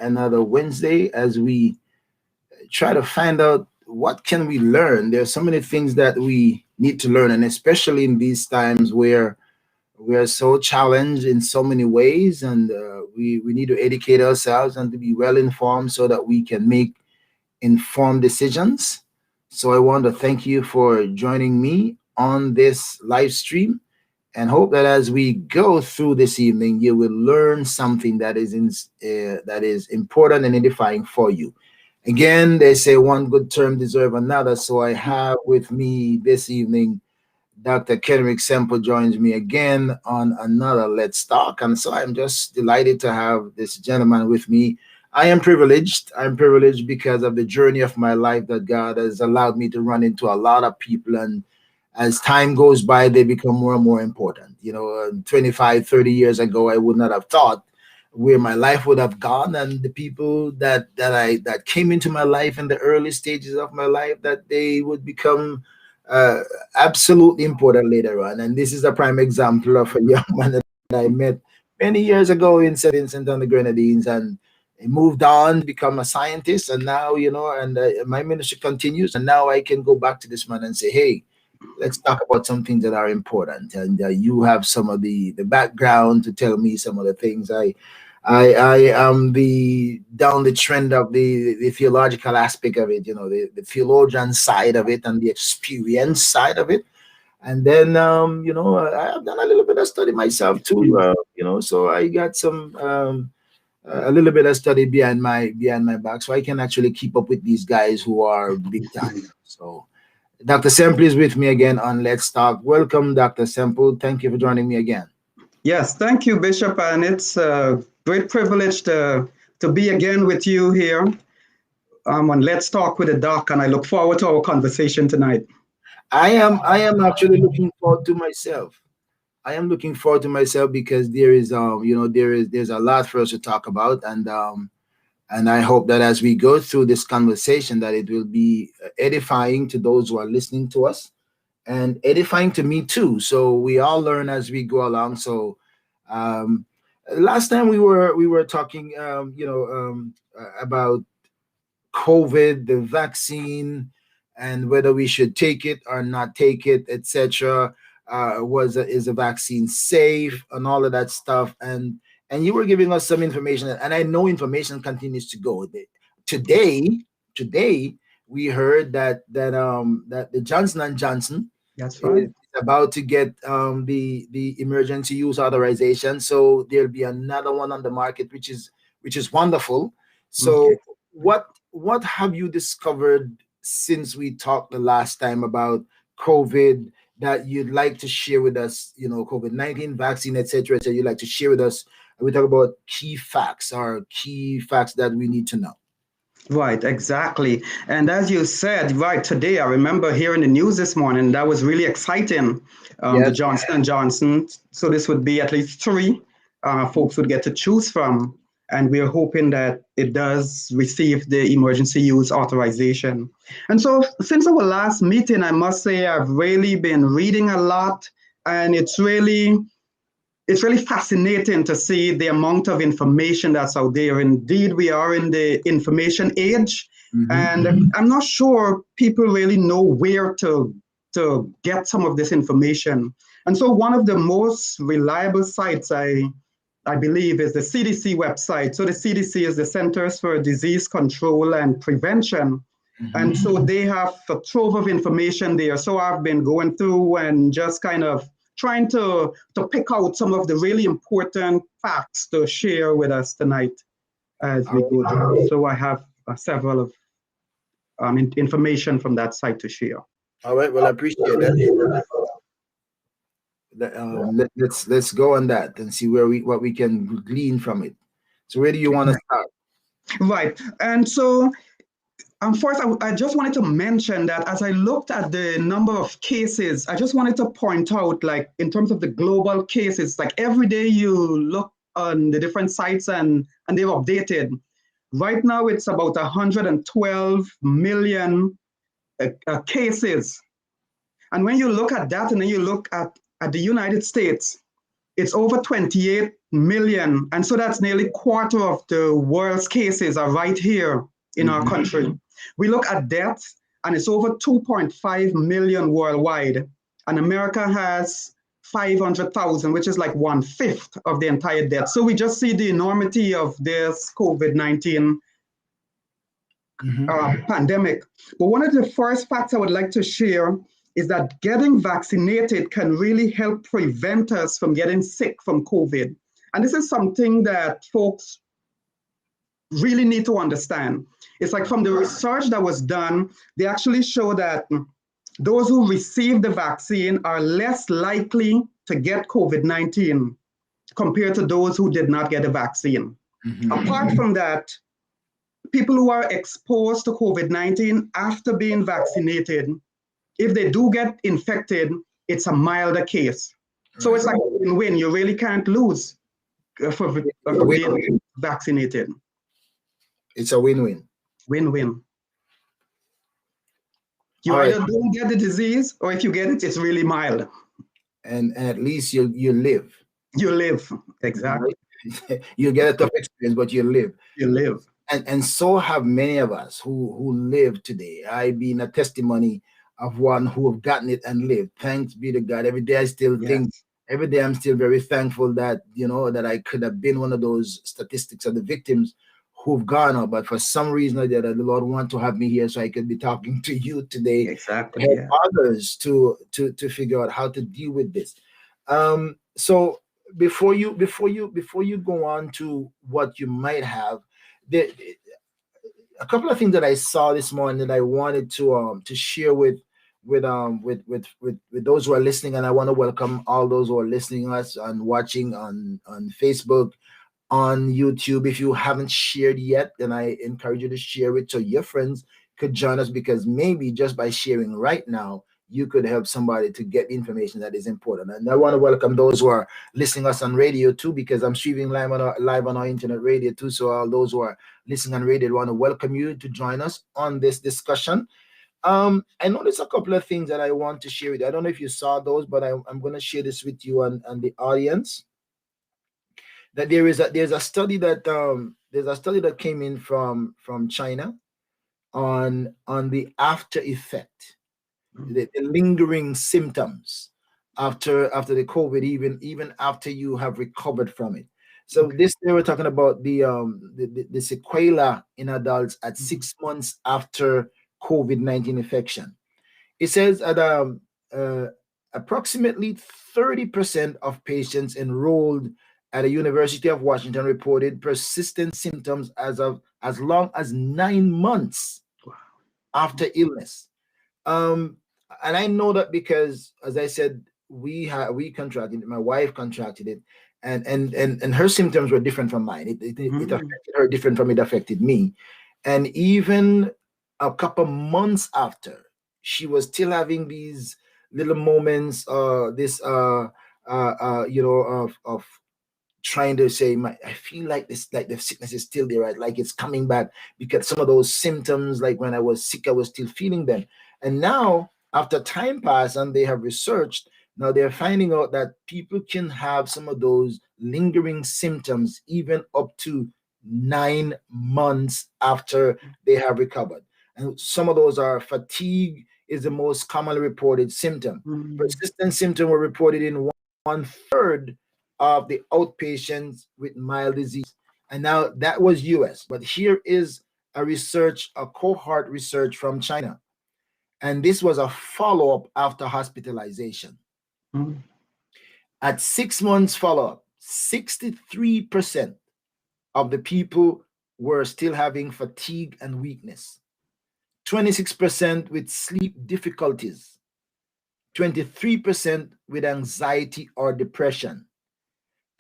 another Wednesday as we try to find out what can we learn. There's so many things that we need to learn, and especially in these times where we are so challenged in so many ways, and we need to educate ourselves and to be well informed so that we can make informed decisions. So I want to thank you for joining me on this live stream, and hope that as we go through this evening, you will learn something that is important and edifying for you. Again, they say one good term deserves another. So I have with me this evening Dr. Kenrick Semple joins me again on another Let's Talk. And so I'm just delighted to have this gentleman with me. I am privileged. I'm privileged because of the journey of my life that God has allowed me to run into a lot of people. And as time goes by, they become more and more important. 25, 30 years ago, I would not have thought where my life would have gone, and the people that came into my life in the early stages of my life, that they would become absolutely important later on. And this is a prime example of a young man that I met many years ago in St. Vincent and the Grenadines, and he moved on, become a scientist, and now my ministry continues. And now I can go back to this man and say, hey, let's talk about some things that are important. And you have some of the background to tell me some of the things. I am down the trend of the theological aspect of it, the theologian side of it and the experience side of it. And then, I have done a little bit of study myself too, so I got a little bit of study behind my back, so I can actually keep up with these guys who are big time. So Dr. Semple is with me again on Let's Talk. Welcome, Dr. Semple. Thank you for joining me again. Yes, thank you, Bishop, and it's a great privilege to be again with you here on Let's Talk with the Doc, and I look forward to our conversation tonight. I am actually looking forward to myself. I am looking forward to myself because there's a lot for us to talk about, and I hope that as we go through this conversation, that it will be edifying to those who are listening to us, and edifying to me too. So we all learn as we go along. So last time we were talking, about COVID, the vaccine, and whether we should take it or not take it, etc. Is a vaccine safe, and all of that stuff, and you were giving us some information, and I know information continues to go. Today we heard that the Johnson & Johnson, that's right, is about to get the emergency use authorization. So there'll be another one on the market, which is wonderful. So okay. What have you discovered since we talked the last time about COVID that you'd like to share with us? COVID-19 vaccine, etc. You'd like to share with us. We talk about key facts that we need to know. Right, exactly. And as you said, right, today, I remember hearing the news this morning. That was really exciting, yes. The Johnson & Johnson. So this would be at least 3 folks would get to choose from. And we are hoping that it does receive the emergency use authorization. And so since our last meeting, I must say I've really been reading a lot. And it's really fascinating to see the amount of information that's out there. Indeed, we are in the information age, and I'm not sure people really know where to get some of this information. And so one of the most reliable sites, I believe, is the CDC website. So the CDC is the Centers for Disease Control and Prevention. And so they have a trove of information there. So I've been going through and just kind of trying to pick out some of the really important facts to share with us tonight as we go through. So I have several of information from that site to share. All right, well, I appreciate that. Let's go on that and see what we can glean from it. So where do you want to start? Right, and so first, I just wanted to mention that as I looked at the number of cases, I just wanted to point out, like, in terms of the global cases, like every day you look on the different sites and they've updated. Right now, it's about 112 million cases. And when you look at that and then you look at the United States, it's over 28 million. And so that's nearly a quarter of the world's cases are right here in our country. We look at deaths, and it's over 2.5 million worldwide. And America has 500,000, which is like 1/5 of the entire death. So we just see the enormity of this COVID-19 pandemic. But one of the first facts I would like to share is that getting vaccinated can really help prevent us from getting sick from COVID. And this is something that folks really need to understand. It's like from the research that was done, they actually show that those who receive the vaccine are less likely to get COVID-19 compared to those who did not get a vaccine. Apart from that, people who are exposed to COVID-19 after being vaccinated, if they do get infected, it's a milder case. So it's like a win-win. You really can't lose for being vaccinated. It's a win-win. Win-win. You either don't get the disease, or if you get it, it's really mild. And at least you live. You live, exactly. You get a tough experience, but you live. You live. And so have many of us who live today. I being a testimony of one who have gotten it and lived. Thanks be to God. Every day I still think, every day I'm still very thankful that, you know, that I could have been one of those statistics of the victims who've gone out. But for some reason or the other, the Lord want to have me here so I could be talking to you today. Exactly. And others to figure out how to deal with this. So before you go on to what you might have, a couple of things that I saw this morning that I wanted to share with those who are listening, and I want to welcome all those who are listening us and watching on Facebook, on YouTube. If you haven't shared yet, then I encourage you to share it so your friends could join us, because maybe just by sharing right now, you could help somebody to get information that is important. And I want to welcome those who are listening us on radio too, because I'm streaming live on our internet radio too. So all those who are listening on radio, I want to welcome you to join us on this discussion. I noticed a couple of things that I want to share with you. I don't know if you saw those, but I'm going to share this with you and the audience. That there's a study that came in from China on the after effect. The lingering symptoms after the COVID, even after you have recovered from it. So this, they were talking about the sequela in adults at 6 months after COVID-19 infection. It says that approximately 30% of patients enrolled at the University of Washington reported persistent symptoms as long as 9 months after illness. And I know that because, as I said, we contracted it. My wife contracted it, and her symptoms were different from mine. It affected her different from it affected me. And even a couple months after, she was still having these little moments, of trying to say, I feel like this, like the sickness is still there, right? Like it's coming back, because some of those symptoms, like when I was sick, I was still feeling them. And now, after time passed and they have researched, now they're finding out that people can have some of those lingering symptoms even up to 9 months after they have recovered. And some of those are fatigue is the most commonly reported symptom. Persistent symptoms were reported in 1/3 of the outpatients with mild disease. And now that was US, but here is a cohort research from China. And this was a follow-up after hospitalization. At 6 months follow-up, 63% of the people were still having fatigue and weakness, 26% with sleep difficulties, 23% with anxiety or depression.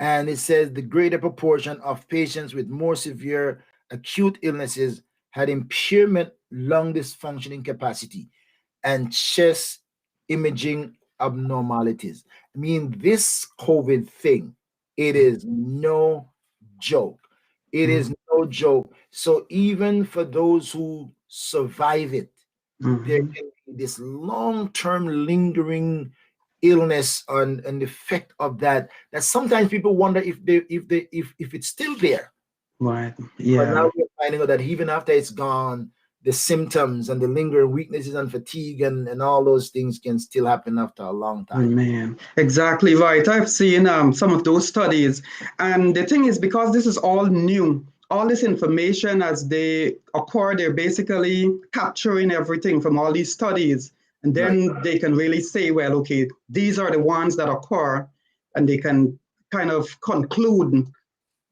And it says the greater proportion of patients with more severe acute illnesses had impairment, lung dysfunction incapacity, and chest imaging abnormalities. I mean, this COVID thing, it is no joke. It is no joke. So even for those who survive it, there can be this long-term lingering illness and the effect of that, that sometimes people wonder if it's still there. Right. But Yeah. now we're finding out that even after it's gone, the symptoms and the lingering weaknesses and fatigue and all those things can still happen after a long time. Man, exactly right. I've seen some of those studies. And the thing is, because this is all new, all this information as they occur, they're basically capturing everything from all these studies. And Right. then they can really say, well, okay, these are the ones that occur, and they can kind of conclude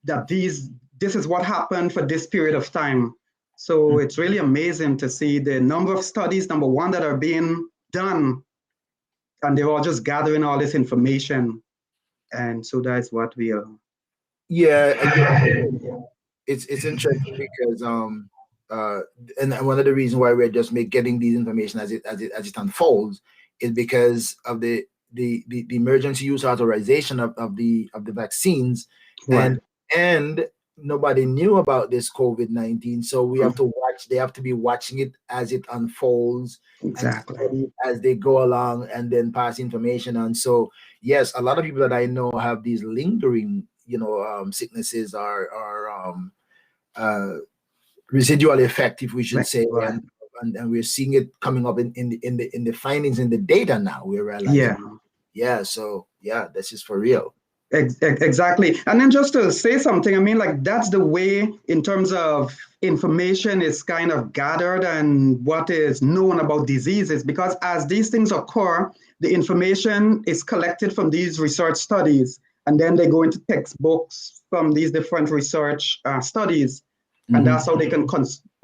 that this is what happened for this period of time. So it's really amazing to see the number of studies, number one, that are being done, and they're all just gathering all this information. And so that's what we are. Yeah, again, it's interesting because uh and one of the reasons why we're just getting these information as it unfolds is because of the emergency use authorization of the vaccines, Right. and nobody knew about this COVID-19, so we have to watch. They have to be watching it as it unfolds and Exactly. study it as they go along, and then pass information on. So yes, a lot of people that I know have these lingering, sicknesses are uh, residual effect, if we should Right. say, Right. and we're seeing it coming up in the findings in the data now. We're realizing, Yeah. yeah. So yeah, this is for real. Exactly. And then just to say something, I mean, like that's the way in terms of information is kind of gathered and what is known about diseases, because as these things occur, the information is collected from these research studies, and then they go into textbooks from these different research studies. And Mhm. that's how they can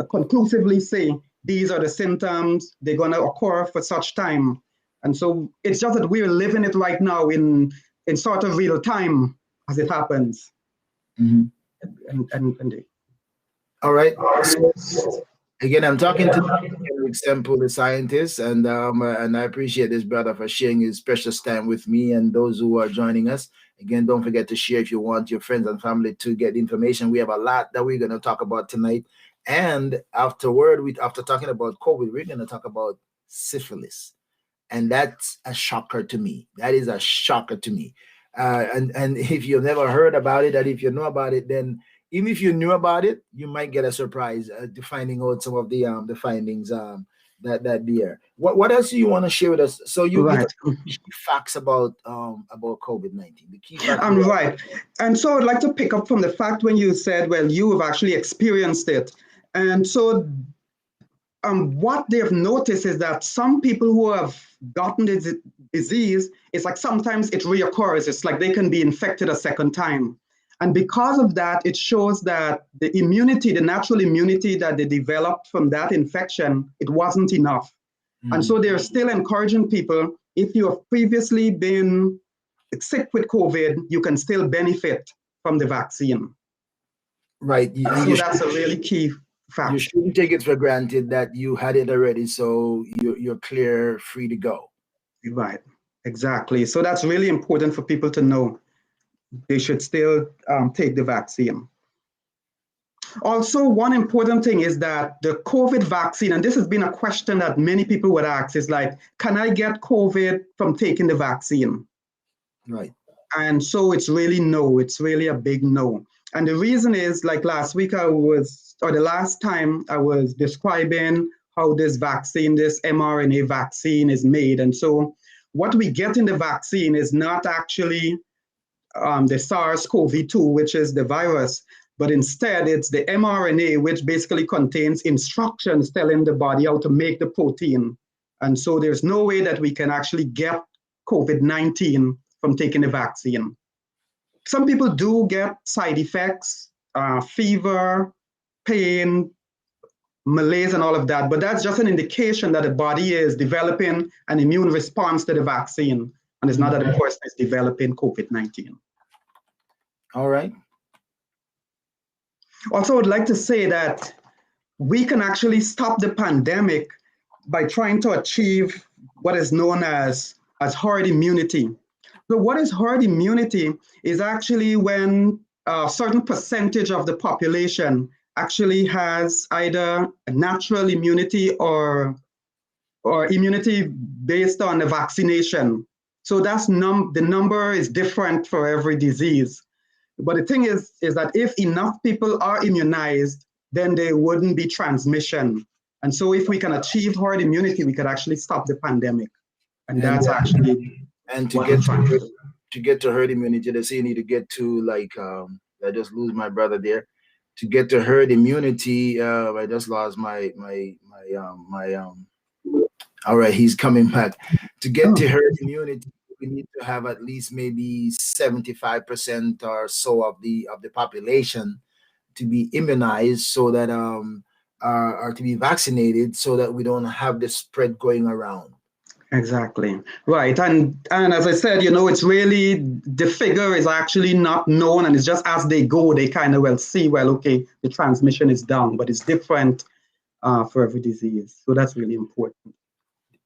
conclusively say these are the symptoms, they're going to occur for such time. And so it's just that we're living it right now in sort of real time as it happens. Mhm. And All right. So again, I'm talking to Henrik Semple, the scientist, and I appreciate this brother for sharing his precious time with me and those who are joining us. Again, don't forget to share if you want your friends and family to get information. We have a lot that we're going to talk about tonight, and after talking about COVID, we're going to talk about syphilis, and that's a shocker to me. That is a shocker to me. And if you've never heard about it, and if you know about it, then even if you knew about it, you might get a surprise to finding out some of the findings that there. What else do you want to share with us? So you right. talk key facts about COVID-19. The key facts. I'm right. And so I'd like to pick up from the fact when you said, well, you have actually experienced it. And so what they've noticed is that some people who have gotten the disease, it's like sometimes it reoccurs. It's like they can be infected a second time. And because of that, it shows that the immunity, the natural immunity that they developed from that infection, it wasn't enough. And so they're still encouraging people, if you have previously been sick with COVID, you can still benefit from the vaccine. Right. So that's a really key You fact. shouldn't take it for granted that you had it already, so you're clear, free to go. Right, exactly. So that's really important for people to know. They should still take the vaccine. Also, one important thing is that the COVID vaccine, and this has been a question that many people would ask, is like, can I get COVID from taking the vaccine? Right. And so it's really no, it's really a big no. And the reason is, like last week or the last time I was describing how this vaccine, this mRNA vaccine is made. And so what we get in the vaccine is not actually the SARS-CoV-2, which is the virus, but instead it's the mRNA, which basically contains instructions telling the body how to make the protein. And so there's no way that we can actually get COVID-19 from taking the vaccine. Some people do get side effects, fever, pain, malaise, and all of that, but that's just an indication that the body is developing an immune response to the vaccine, and it's not that the person is developing COVID-19. All right. Also, I would like to say that we can actually stop the pandemic by trying to achieve what is known as herd immunity. So what is herd immunity is actually when a certain percentage of the population actually has either a natural immunity or immunity based on a vaccination. So that's the number is different for every disease. But the thing is that if enough people are immunized, then there wouldn't be transmission. And so if we can achieve herd immunity, we could actually stop the pandemic. And And that's actually and what we're trying to do. to get to herd immunity, they say you need to get to like I just lose my brother there. To get to herd immunity, I just lost my all right, he's coming back. To get to herd immunity, we need to have at least maybe 75% or so of the population to be immunized, so that are to be vaccinated, so that we don't have the spread going around. Exactly. Right. And as I said, it's really, the figure is actually not known, and it's just as they go, they kind of will see, well, okay, the transmission is down, but it's different for every disease. So that's really important.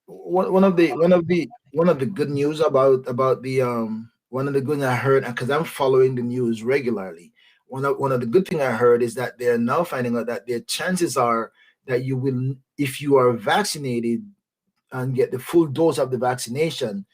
One of the good news about the one of the good I heard, because I'm following the news regularly. One of the good thing I heard is that they're now finding out that their chances are that you will, if you are vaccinated and get the full dose of the vaccination,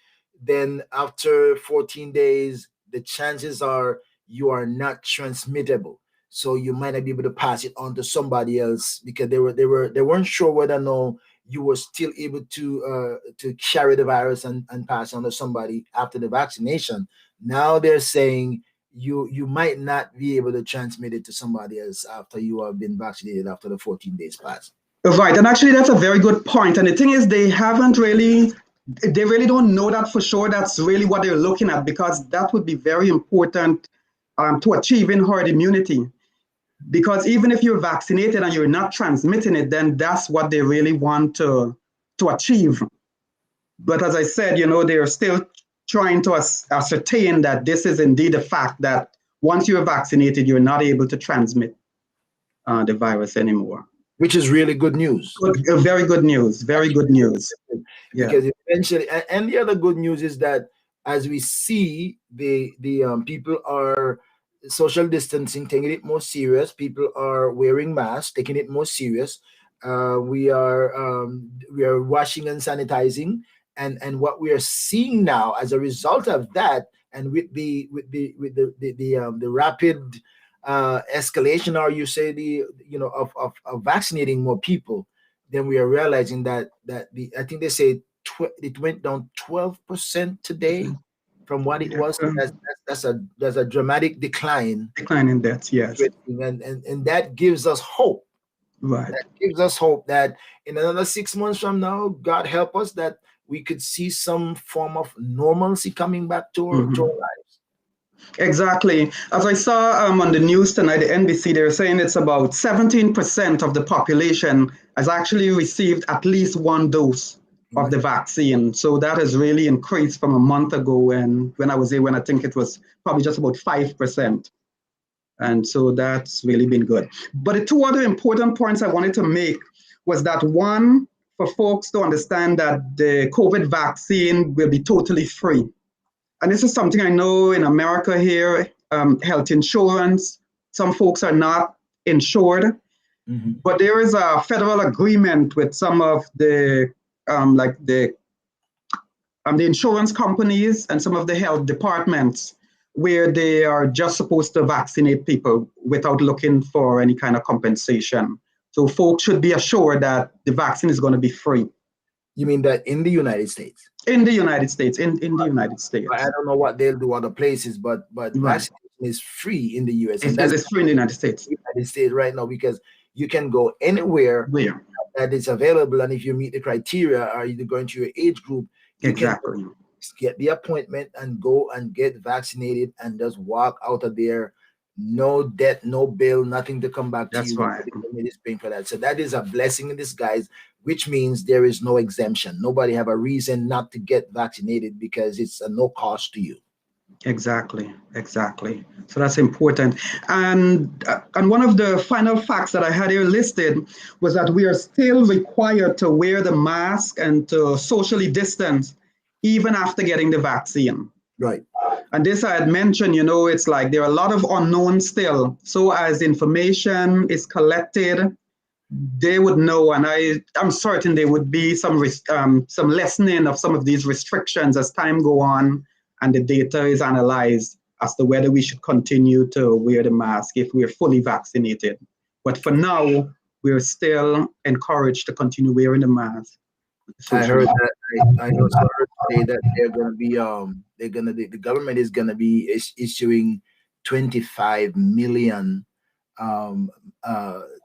then after 14 days, the chances are you are not transmittable. So you might not be able to pass it on to somebody else, because they weren't sure whether or no you were still able to carry the virus and pass on to somebody after the vaccination. Now they're saying you might not be able to transmit it to somebody else after you have been vaccinated after the 14 days pass. Right, and actually that's a very good point. And the thing is, they really don't know that for sure. That's really what they're looking at, because that would be very important to achieving herd immunity. Because even if you're vaccinated and you're not transmitting it, then that's what they really want to achieve. But as I said, they're still trying to ascertain that this is indeed a fact, that once you're vaccinated, you're not able to transmit the virus anymore. Which is really good news. Very good news. Very good news. Because eventually, and the other good news is that as we see the people are social distancing, taking it more serious. People are wearing masks, taking it more serious. We are washing and sanitizing, and what we are seeing now as a result of that, and with the rapid escalation, or you say of vaccinating more people, then we are realizing that I think they say it went down 12% today from what it was. That's a dramatic decline in deaths, yes, and that gives us hope. Right, that gives us hope that in another 6 months from now, God help us, that we could see some form of normalcy coming back to our lives. Exactly. As I saw on the news tonight, the NBC, they're saying it's about 17% of the population has actually received at least one dose of the vaccine. So that has really increased from a month ago, and when I was there, when I think it was probably just about 5%. And so that's really been good. But the two other important points I wanted to make was that, one, for folks to understand that the COVID vaccine will be totally free. And this is something I know in America here, health insurance, some folks are not insured, but there is a federal agreement with some of the the insurance companies and some of the health departments, where they are just supposed to vaccinate people without looking for any kind of compensation. So folks should be assured that the vaccine is going to be free. You mean that in the United States? In the United States, in the United States. I don't know what they'll do other places, but vaccination is free in the US. And it's free in the United States. United States right now, because you can go anywhere that is available, and if you meet the criteria, or you're going to your age group, you can get the appointment and go and get vaccinated and just walk out of there. No debt, no bill, nothing to come back to you. Right. Paying for that. So that is a blessing in disguise, which means there is no exemption. Nobody have a reason not to get vaccinated, because it's a no cost to you. Exactly. So that's important. And one of the final facts that I had here listed was that we are still required to wear the mask and to socially distance even after getting the vaccine. Right. And this I had mentioned, it's like there are a lot of unknowns still. So as information is collected, they would know, and I'm certain there would be some lessening of some of these restrictions as time go on and the data is analyzed as to whether we should continue to wear the mask if we're fully vaccinated. But for now, we're still encouraged to continue wearing the mask. I heard that. I also heard today that they're going to be the government is going to be issuing 25 million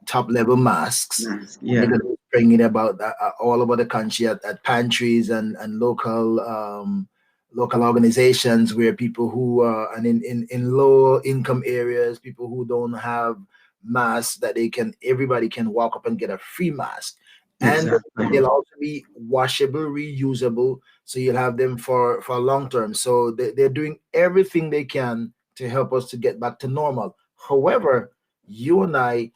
top level masks. Yeah. They're going to be bringing it about all over the country at pantries and local local organizations where people who and in low income areas, people who don't have masks, that everybody can walk up and get a free mask. And Exactly. they'll also be washable, reusable, so you'll have them for long term. So they're doing everything they can to help us to get back to normal. However, you and I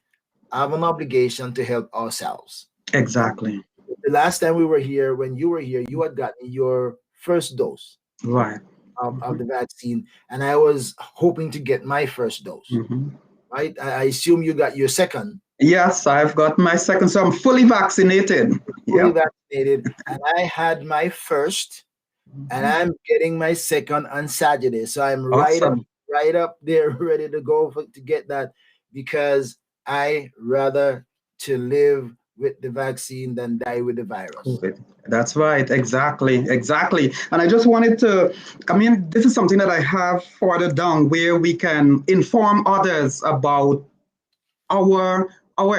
have an obligation to help ourselves. Exactly. The last time we were here, when you were here, you had gotten your first dose Right. of the vaccine, and I was hoping to get my first dose. Right? I assume you got your second. Yes, I've got my second, so I'm fully vaccinated. Fully vaccinated, and I had my first, and I'm getting my second on Saturday. So I'm Awesome. right up there, ready to go to get that, because I rather to live with the vaccine than die with the virus. COVID. That's right. Exactly. And I just wanted to, this is something that I have further down where we can inform others about our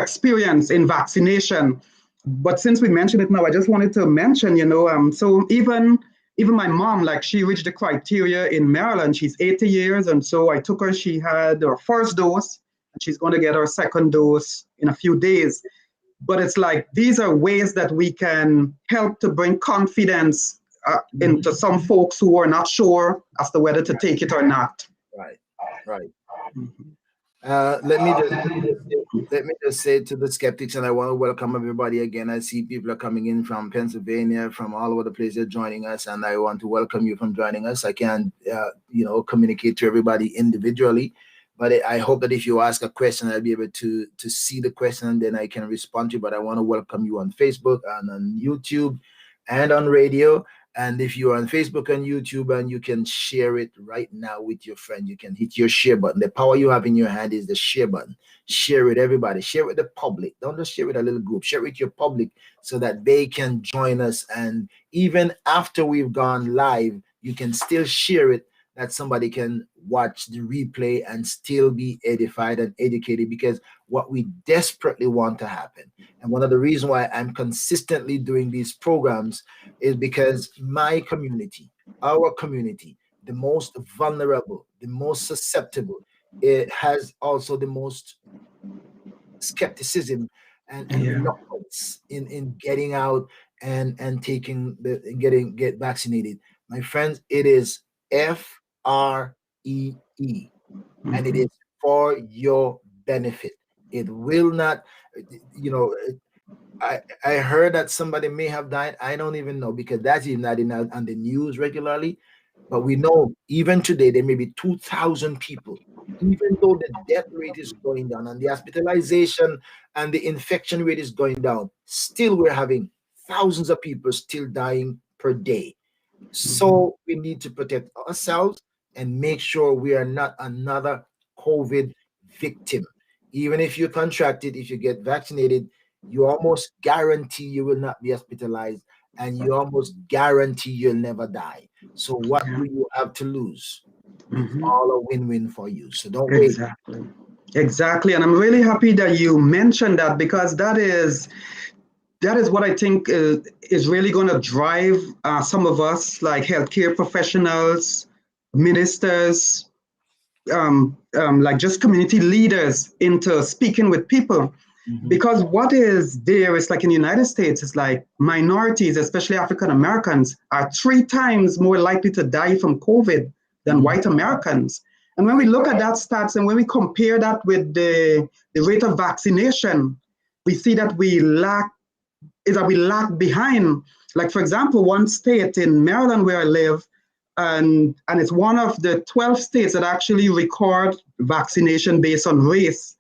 experience in vaccination. But since we mentioned it now, I just wanted to mention, so even my mom, like, she reached the criteria in Maryland. She's 80 years, and so I took her. She had her first dose, and she's going to get her second dose in a few days. But it's like, these are ways that we can help to bring confidence into some folks who are not sure as to whether to take it or not. Right. Let me just say to the skeptics, and I want to welcome everybody again. I see people are coming in from Pennsylvania, from all over the place. They're joining us, and I want to welcome you from joining us. I can't, communicate to everybody individually, but I hope that if you ask a question, I'll be able to see the question, and then I can respond to you. But I want to welcome you on Facebook and on YouTube and on radio. And if you're on Facebook and YouTube, and you can share it right now with your friend, you can hit your share button. The power you have in your hand is the share button. Share it, everybody. Share it with the public. Don't just share it with a little group. Share it with your public so that they can join us. And even after we've gone live, you can still share it, that somebody can watch the replay and still be edified and educated, because what we desperately want to happen, and one of the reasons why I'm consistently doing these programs, is because my community, our community, the most vulnerable, the most susceptible, it has also the most skepticism and reluctance in getting out and get vaccinated. My friends, it is FREE, and it is for your benefit. It will not, I heard that somebody may have died. I don't even know, because that's even not on the news regularly. But we know even today there may be 2,000 people, even though the death rate is going down and the hospitalization and the infection rate is going down, still we're having thousands of people still dying per day. So we need to protect ourselves and make sure we are not another COVID victim. Even if you contract it, if you get vaccinated, you almost guarantee you will not be hospitalized, and you almost guarantee you'll never die. So what do you have to lose? It's all a win-win for you. So don't wait. Exactly. And I'm really happy that you mentioned that, because that is what I think is really going to drive some of us, like healthcare professionals, ministers, like just community leaders, into speaking with people. Because what is there is, like, in the United States, it's like minorities, especially African Americans, are 3 times more likely to die from COVID than white Americans. And when we look at that stats, and when we compare that with the rate of vaccination, we see that we lag behind. Like, for example, one state in Maryland where I live, and it's one of the 12 states that actually record vaccination based on race.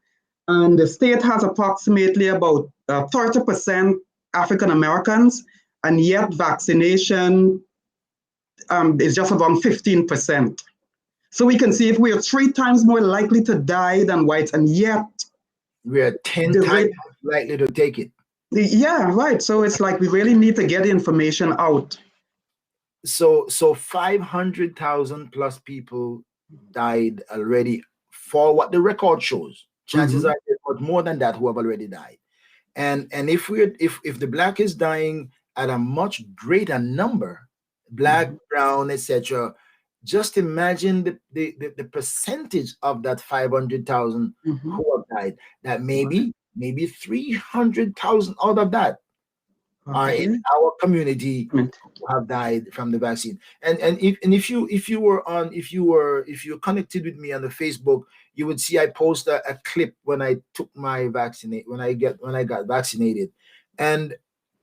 And the state has approximately about 30% African Americans, and yet vaccination is just around 15%. So we can see if we are 3 times more likely to die than whites, and yet we are 10 the times rate, likely to take it. yeah, right. So it's like we really need to get the information out. So 500,000 plus people died already for what the record shows. Chances are there's much more than that who have already died. And if the black is dying at a much greater number, black, brown, etc., just imagine the percentage of that 500,000 who have died. That maybe 300,000 out of that are in our community who have died from the vaccine. And if you're connected with me on the Facebook, you would see I post a clip when I took my when I got vaccinated. And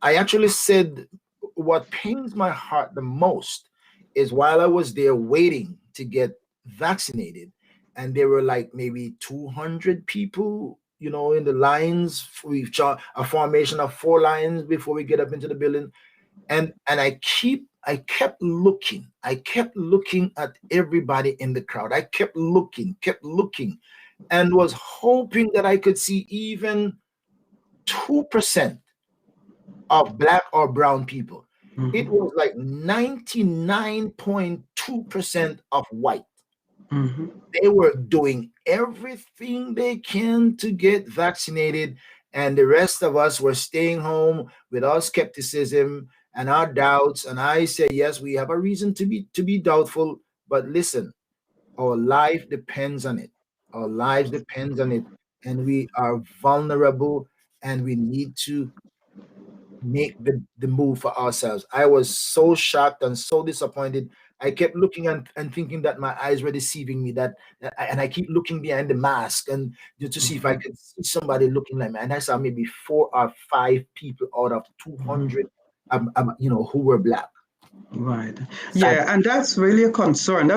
I actually said what pains my heart the most is while I was there waiting to get vaccinated, and there were like maybe 200 people, in the lines. We've a formation of 4 lines before we get up into the building. And I kept looking at everybody in the crowd. I kept looking, and was hoping that I could see even 2% of black or brown people. It was like 99.2% of white. They were doing everything they can to get vaccinated, and the rest of us were staying home with our skepticism and our doubts. And I say, yes, we have a reason to be doubtful, but listen, our life depends on it. Our lives depends on it, and we are vulnerable, and we need to make the move for ourselves. I was so shocked and so disappointed. I kept looking and thinking that my eyes were deceiving me, and I keep looking behind the mask and just to see if I could see somebody looking like me. And I saw maybe 4 or 5 people out of 200, who were black. Right. Yeah, and that's really a concern.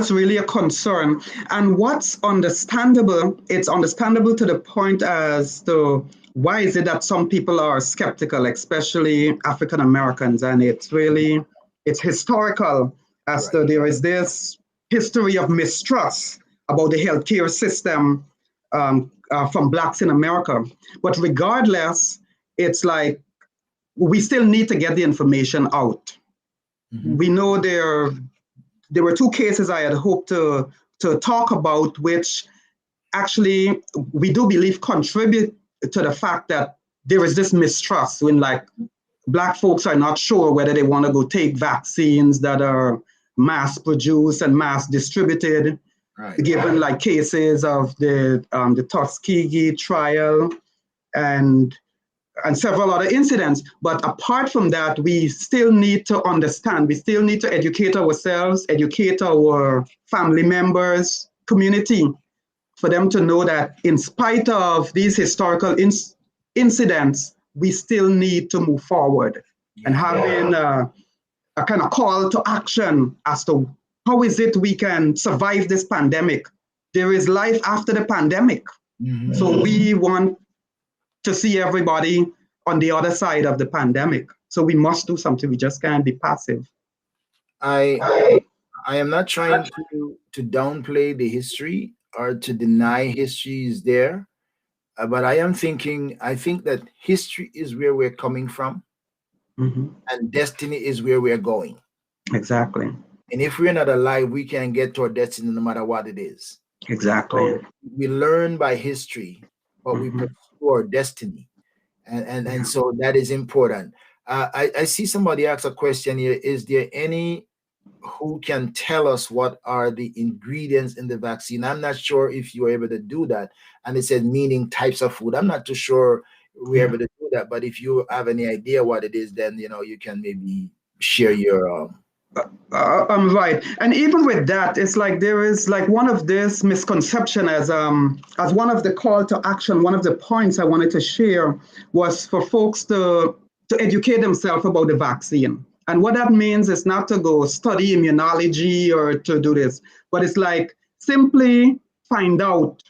And what's understandable, it's understandable to the point as to why is it that some people are skeptical, especially African Americans, and it's historical as to there is this history of mistrust about the healthcare system from blacks in America. But regardless, it's like we still need to get the information out. We know there were 2 cases I had hoped to talk about, which actually we do believe contribute to the fact that there is this mistrust when like black folks are not sure whether they want to go take vaccines that are mass produced and mass distributed, given like cases of the Tuskegee trial and several other incidents. But apart from that, we still need to understand, we still need to educate ourselves, educate our family members, community, for them to know that in spite of these historical incidents, we still need to move forward and having a kind of call to action as to how is it we can survive this pandemic. There is life after the pandemic. So we want to see everybody on the other side of the pandemic. So we must do something. We just can't be passive. I am not trying to downplay the history or to deny history is there, but I think that history is where we're coming from, and destiny is where we're going. Exactly. And if we're not alive, we can't get to our destiny no matter what it is. Exactly. So we learn by history, but we pursue our destiny. And so that is important. I see somebody ask a question here. Is there any who can tell us what are the ingredients in the vaccine? I'm not sure if you were able to do that. And it said meaning types of food. I'm not too sure we're able to do that. But if you have any idea what it is, then you can maybe share your right. And even with that, it's like there is like one of this misconception as one of the call to action, one of the points I wanted to share was for folks to educate themselves about the vaccine. And what that means is not to go study immunology or to do this, but it's like simply find out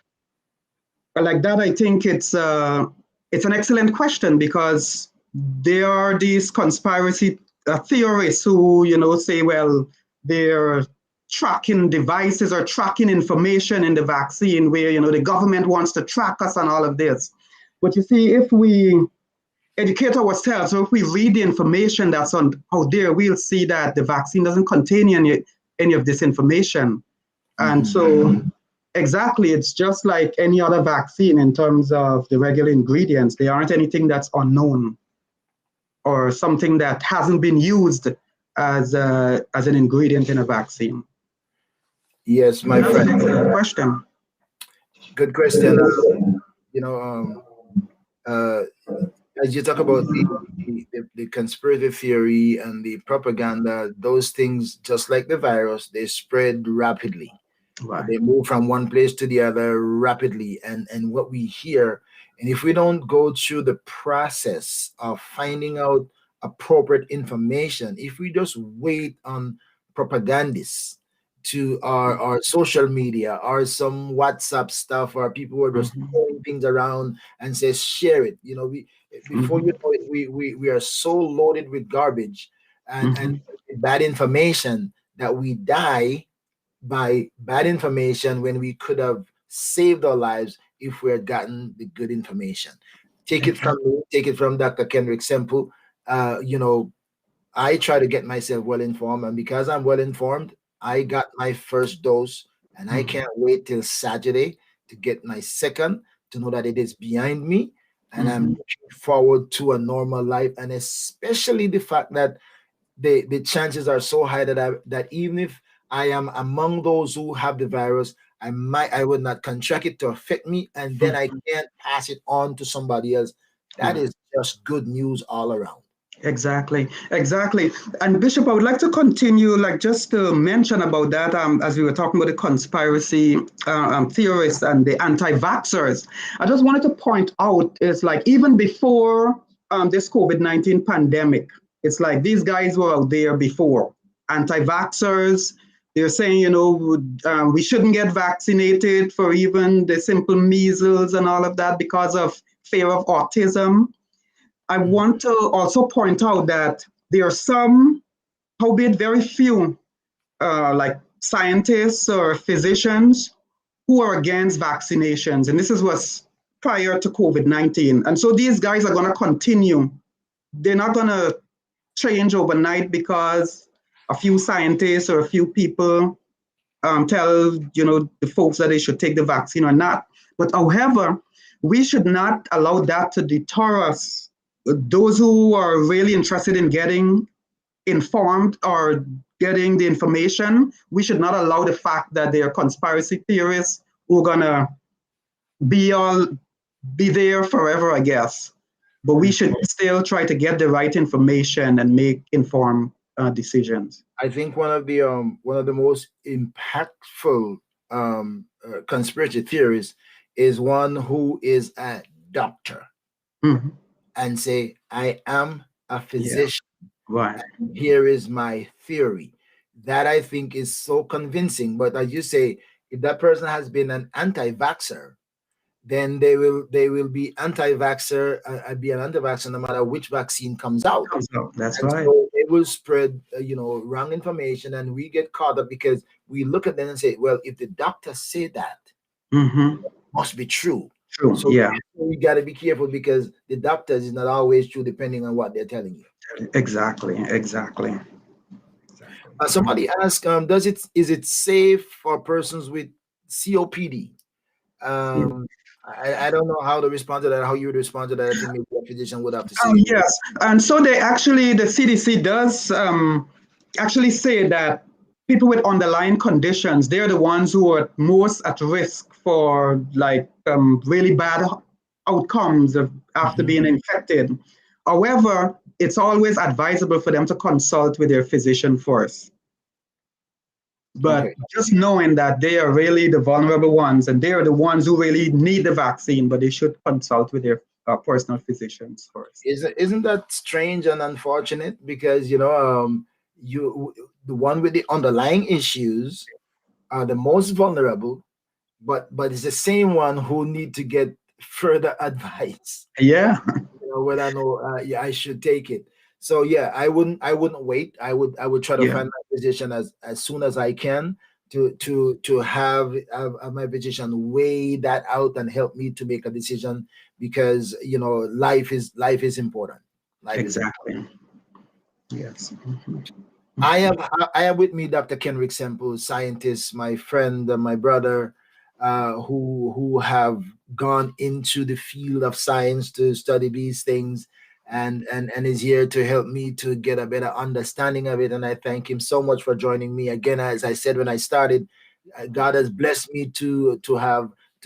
like that, I think it's an excellent question, because there are these conspiracy theorists who, say, well, they're tracking devices or tracking information in the vaccine, where, the government wants to track us and all of this. But you see, if we educate ourselves, or if we read the information that's out there, we'll see that the vaccine doesn't contain any of this information. And so, exactly, it's just like any other vaccine in terms of the regular ingredients. They aren't anything that's unknown or something that hasn't been used as an ingredient in a vaccine. Yes, my That's an friend. excellent question. Good question. You know, as you talk about the conspiracy theory and the propaganda, those things, just like the virus, they spread rapidly. Right. They move from one place to the other rapidly. And what we hear, and if we don't go through the process of finding out appropriate information, if we just wait on propagandists to our social media or some WhatsApp stuff, or people who are just throwing things around and say share it, we before you know it, we are so loaded with garbage and bad information that we die by bad information when we could have saved our lives if we had gotten the good information. Take it from me, take it from Dr. Kendrick Semple. I try to get myself well informed, and because I'm well informed, I got my first dose, and I can't wait till Saturday to get my second, to know that it is behind me, and I'm looking forward to a normal life, and especially the fact that the chances are so high that even if I am among those who have the virus, I would not contract it to affect me, and then I can't pass it on to somebody else. That is just good news all around. Exactly. And Bishop, I would like to continue, like just to mention about that, as we were talking about the conspiracy theorists and the anti-vaxxers. I just wanted to point out, it's like even before this COVID-19 pandemic, it's like these guys were out there before. Anti-vaxxers, they're saying, we shouldn't get vaccinated for even the simple measles and all of that because of fear of autism. I want to also point out that there are some, albeit very few, like scientists or physicians who are against vaccinations. And this was prior to COVID-19. And so these guys are going to continue. They're not going to change overnight because a few scientists or a few people tell the folks that they should take the vaccine or not. But however, we should not allow that to deter us. Those who are really interested in getting informed or getting the information, we should not allow the fact that they are conspiracy theorists who are gonna be there forever, I guess. But we should still try to get the right information and make informed decisions. I think one of the most impactful conspiracy theories is one who is a doctor and say, I am a physician. Right. Here is my theory. That I think is so convincing. But as you say, if that person has been an anti-vaxxer, then they will be anti-vaxxer, be an anti-vaxxer no matter which vaccine comes out. That's and right. So they will spread, wrong information, and we get caught up because we look at them and say, well, if the doctors say that, it must be true. True. So we got to be careful because the doctors is not always true depending on what they're telling you. Exactly. Somebody asked, is it safe for persons with COPD? I don't know how to respond to that, how you would respond to that. I think maybe a physician would have to say. Yes, and so the CDC does actually say that people with underlying conditions, they're the ones who are most at risk for like really bad outcomes after being infected. However, it's always advisable for them to consult with their physician first. But just knowing that they are really the vulnerable ones and they are the ones who really need the vaccine, but they should consult with their personal physicians first. Isn't that strange and unfortunate? Because the one with the underlying issues are the most vulnerable, but it's the same one who need to get further advice. Yeah. Whether I know, yeah, I should take it. So yeah, I wouldn't wait. I would try to Yeah. find my physician as soon as I can to have my physician weigh that out and help me to make a decision, because life is important. Life is important. Exactly. Yes. I have with me Dr. Kenrick Semple, scientist, my friend, my brother, who have gone into the field of science to study these things, and is here to help me to get a better understanding of it. And I thank him so much for joining me again. As I said when I started, God has blessed me to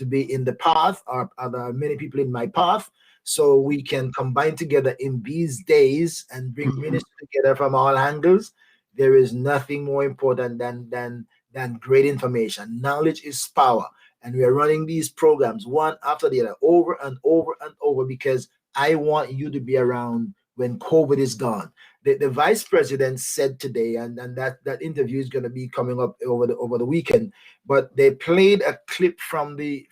be in the path, or there are many people in my path, so we can combine together in these days and bring ministry together from all angles. There is nothing more important than great information. Knowledge is power, and we are running these programs one after the other, over and over and over, because I want you to be around when COVID is gone. The vice president said today, and that interview is going to be coming up over the weekend. But they played a clip from the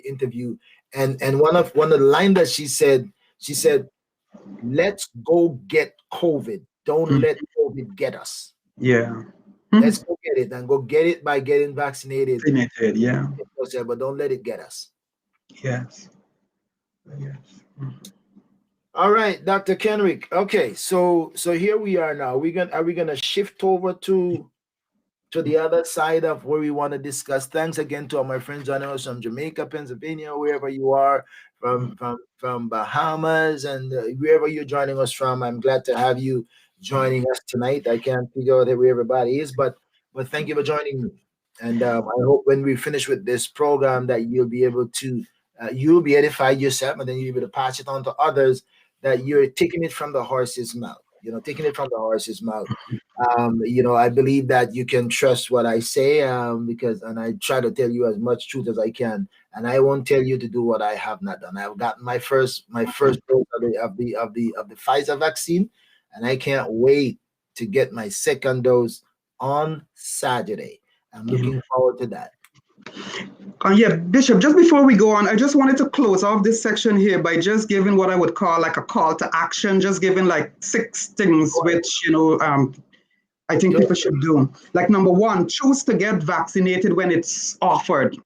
interview, and one of the lines that she said, "Let's go get COVID. Don't let COVID get us. Yeah. Let's go get it, and go get it by getting vaccinated. Vaccinated. Yeah. But don't let it get us." Yes. Yes. All right, Dr. Kenrick. Okay, so here we are now. Are we gonna shift over to the other side of where we want to discuss? Thanks again to all my friends joining us from Jamaica, Pennsylvania, wherever you are, from Bahamas, and wherever you're joining us from. I'm glad to have you joining us tonight. I can't figure out where everybody is, but thank you for joining me. And I hope when we finish with this program that you'll be able to you'll be edified yourself, and then you'll be able to pass it on to others, that you're taking it from the horse's mouth. Taking it from the horse's mouth. I believe that you can trust what I say, and I try to tell you as much truth as I can, and I won't tell you to do what I have not done. I've gotten my first dose of the Pfizer vaccine, and I can't wait to get my second dose on Saturday. I'm looking forward to that. Yeah, Bishop, just before we go on, I just wanted to close off this section here by just giving what I would call like a call to action, just giving like 6 things which, I think people should do. Like, number 1, choose to get vaccinated when it's offered.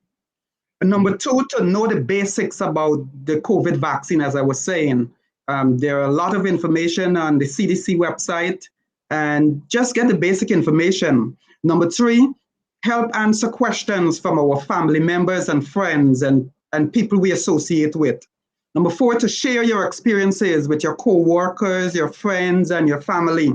And number 2, to know the basics about the COVID vaccine, as I was saying. There are a lot of information on the CDC website, and just get the basic information. Number 3, help answer questions from our family members and friends and people we associate with. Number 4, to share your experiences with your co-workers, your friends, and your family.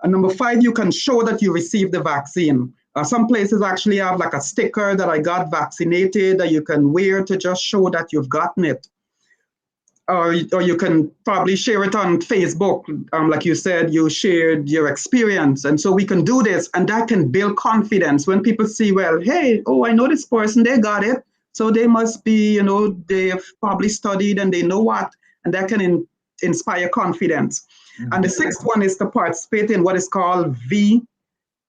And number 5, you can show that you received the vaccine. Some places actually have like a sticker that I got vaccinated that you can wear to just show that you've gotten it. Or you can probably share it on Facebook. Like you said, you shared your experience. And so we can do this, and that can build confidence when people see, well, hey, oh, I know this person, they got it. So they must be, they've probably studied and they know what, and that can inspire confidence. And the 6th one is to participate in what is called V.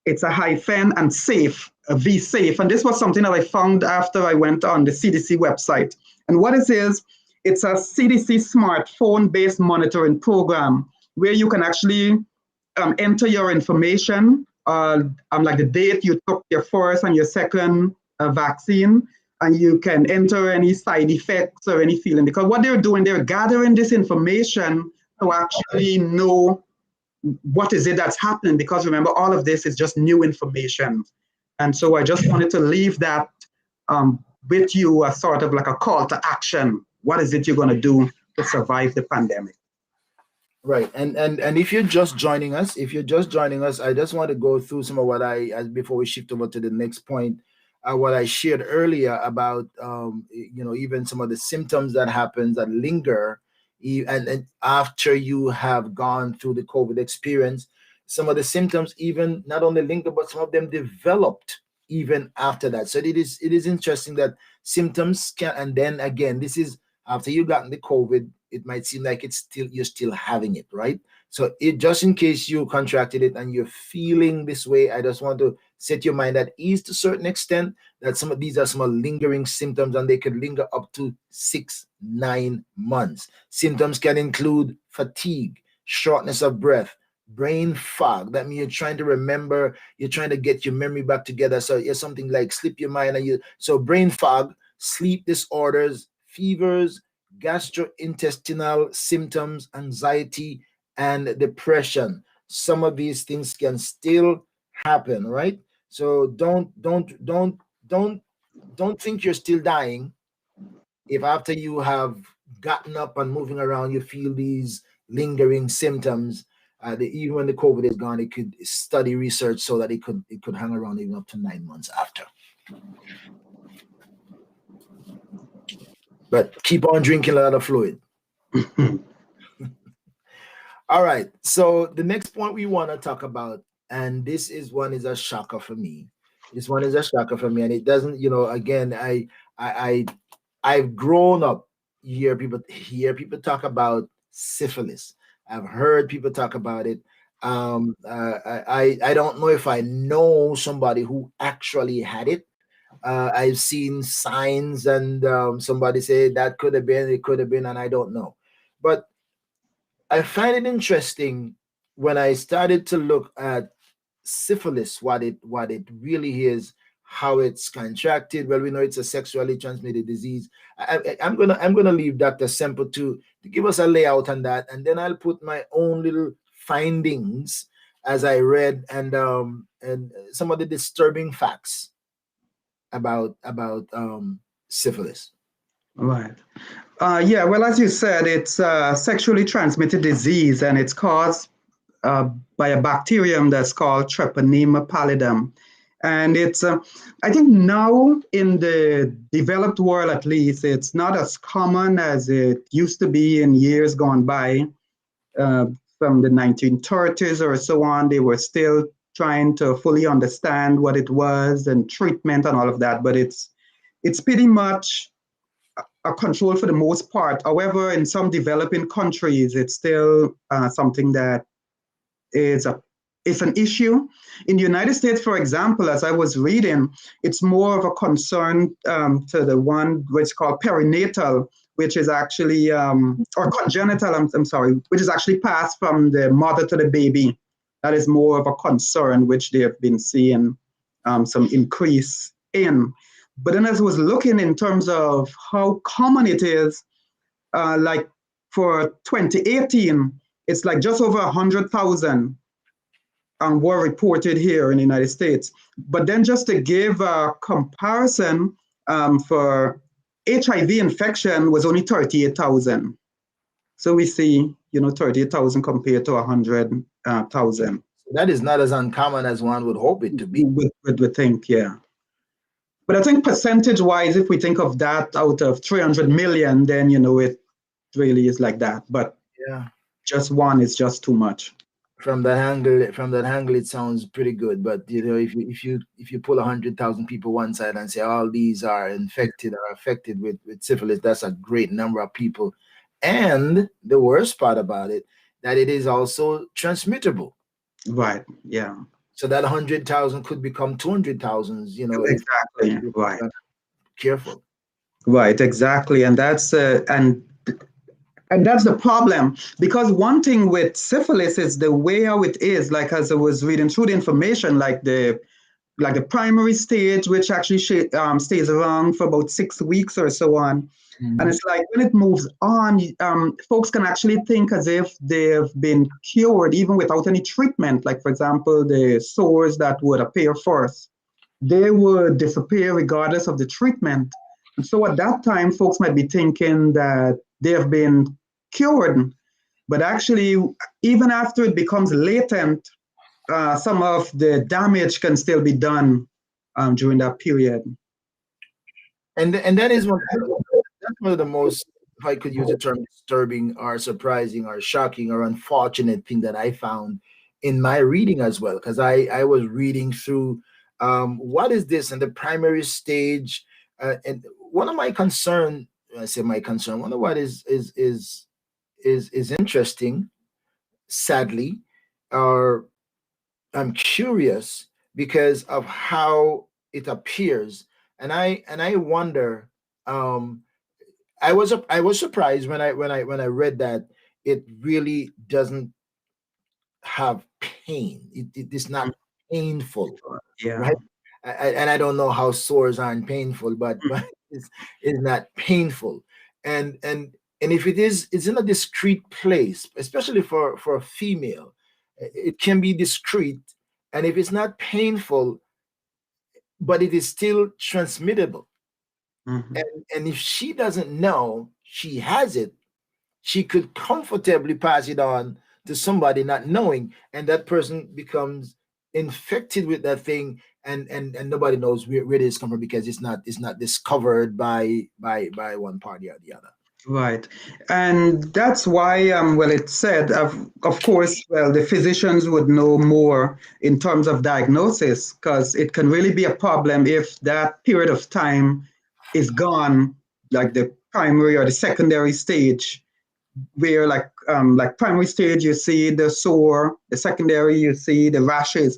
It's a hyphen and safe, V safe. And this was something that I found after I went on the CDC website. And what it is, it's a CDC smartphone-based monitoring program where you can actually enter your information, like the date you took your first and your second vaccine, and you can enter any side effects or any feeling. Because what they're doing, they're gathering this information to actually know what is it that's happening. Because remember, all of this is just new information. And so I just wanted to leave that with you as sort of like a call to action. What is it you're going to do to survive the pandemic? Right. And if you're just joining us, I just want to go through some of what before we shift over to the next point, what I shared earlier about, even some of the symptoms that happens that linger, and after you have gone through the COVID experience, some of the symptoms even not only linger, but some of them developed even after that. So it is interesting that symptoms can, and then again, this is after you've gotten the COVID, it might seem like you're still having it, right? So it, just in case you contracted it and you're feeling this way, I just want to set your mind at ease to a certain extent, that some of these are some lingering symptoms, and they could linger up to 6-9 months. Symptoms can include fatigue, shortness of breath, brain fog. That means you're trying to remember, you're trying to get your memory back together. So it's something like slip your mind, and so brain fog, sleep disorders, fevers, gastrointestinal symptoms, anxiety, and depression. Some of these things can still happen, right? So don't think you're still dying if after you have gotten up and moving around you feel these lingering symptoms. Even when the COVID is gone, it could study research so that it could hang around even up to 9 months after. But keep on drinking a lot of fluid. All right. So the next point we want to talk about, and this is a shocker for me. This one is a shocker for me, and it doesn't, again, I've grown up hear people talk about syphilis. I've heard people talk about it. I don't know if I know somebody who actually had it. I've seen signs, and somebody say that could have been, it could have been, and I don't know. But I find it interesting when I started to look at syphilis, what it really is, how it's contracted. Well, we know it's a sexually transmitted disease. I'm gonna leave Dr. Semple to give us a layout on that, and then I'll put my own little findings as I read, and some of the disturbing facts about syphilis. Right. Yeah, well, as you said, it's a sexually transmitted disease, and it's caused by a bacterium that's called Treponema pallidum. And it's, I think now in the developed world, at least, it's not as common as it used to be in years gone by. From the 1930s or so on, they were still trying to fully understand what it was and treatment and all of that, but it's pretty much a control for the most part. However, in some developing countries, it's still something that is an issue. In the United States, for example, as I was reading, it's more of a concern to the one which is called perinatal, which is actually, or congenital, I'm sorry, which is actually passed from the mother to the baby. That is more of a concern, which they have been seeing some increase in. But then as I was looking in terms of how common it is, like for 2018, it's like just over 100,000 were reported here in the United States. But then just to give a comparison, for HIV infection was only 38,000. So we see, 38,000 compared to 100,000. That is not as uncommon as one would hope it to be. Would think, yeah. But I think percentage-wise, if we think of that out of 300 million, then, it really is like that. But yeah, just one is just too much. From that angle, it sounds pretty good. But if you pull 100,000 people one side and say all these are infected or affected with syphilis, that's a great number of people. And the worst part about it, that it is also transmittable. Right. Yeah. So that 100,000 could become 200,000. Exactly. Right. Careful. Right. Exactly. And that's and that's the problem, because one thing with syphilis is the way how it is. Like as I was reading through the information, like the primary stage, which actually stays around for about 6 weeks or so on. Mm-hmm. And it's like when it moves on, folks can actually think as if they've been cured even without any treatment. Like, for example, the sores that would appear first, they would disappear regardless of the treatment. And so at that time, folks might be thinking that they have been cured. But actually, even after it becomes latent, some of the damage can still be done during that period. And that is one of the most, if I could use the term, disturbing or surprising or shocking or unfortunate thing that I found in my reading as well, because I was reading through what is this in the primary stage, and one of my concern, I say my concern, one of what is is interesting, sadly, or I'm curious because of how it appears, and I wonder. Um, I was surprised when I read that it really doesn't have pain. It is not painful, Yeah. right? And I don't know how sores aren't painful, but it's not painful. And and and if it is, it's in a discreet place, especially for a female. It can be discreet, and if it's not painful, but it is still transmittable. Mm-hmm. And if she doesn't know she has it, she could comfortably pass it on to somebody not knowing, and that person becomes infected with that thing, and nobody knows where it is coming from because it's not discovered by one party or the other. Right. And that's why, well, it said, of course, well, the physicians would know more in terms of diagnosis, because it can really be a problem if that period of time is gone, like the primary or the secondary stage, where like primary stage, you see the sore, the secondary, you see the rashes.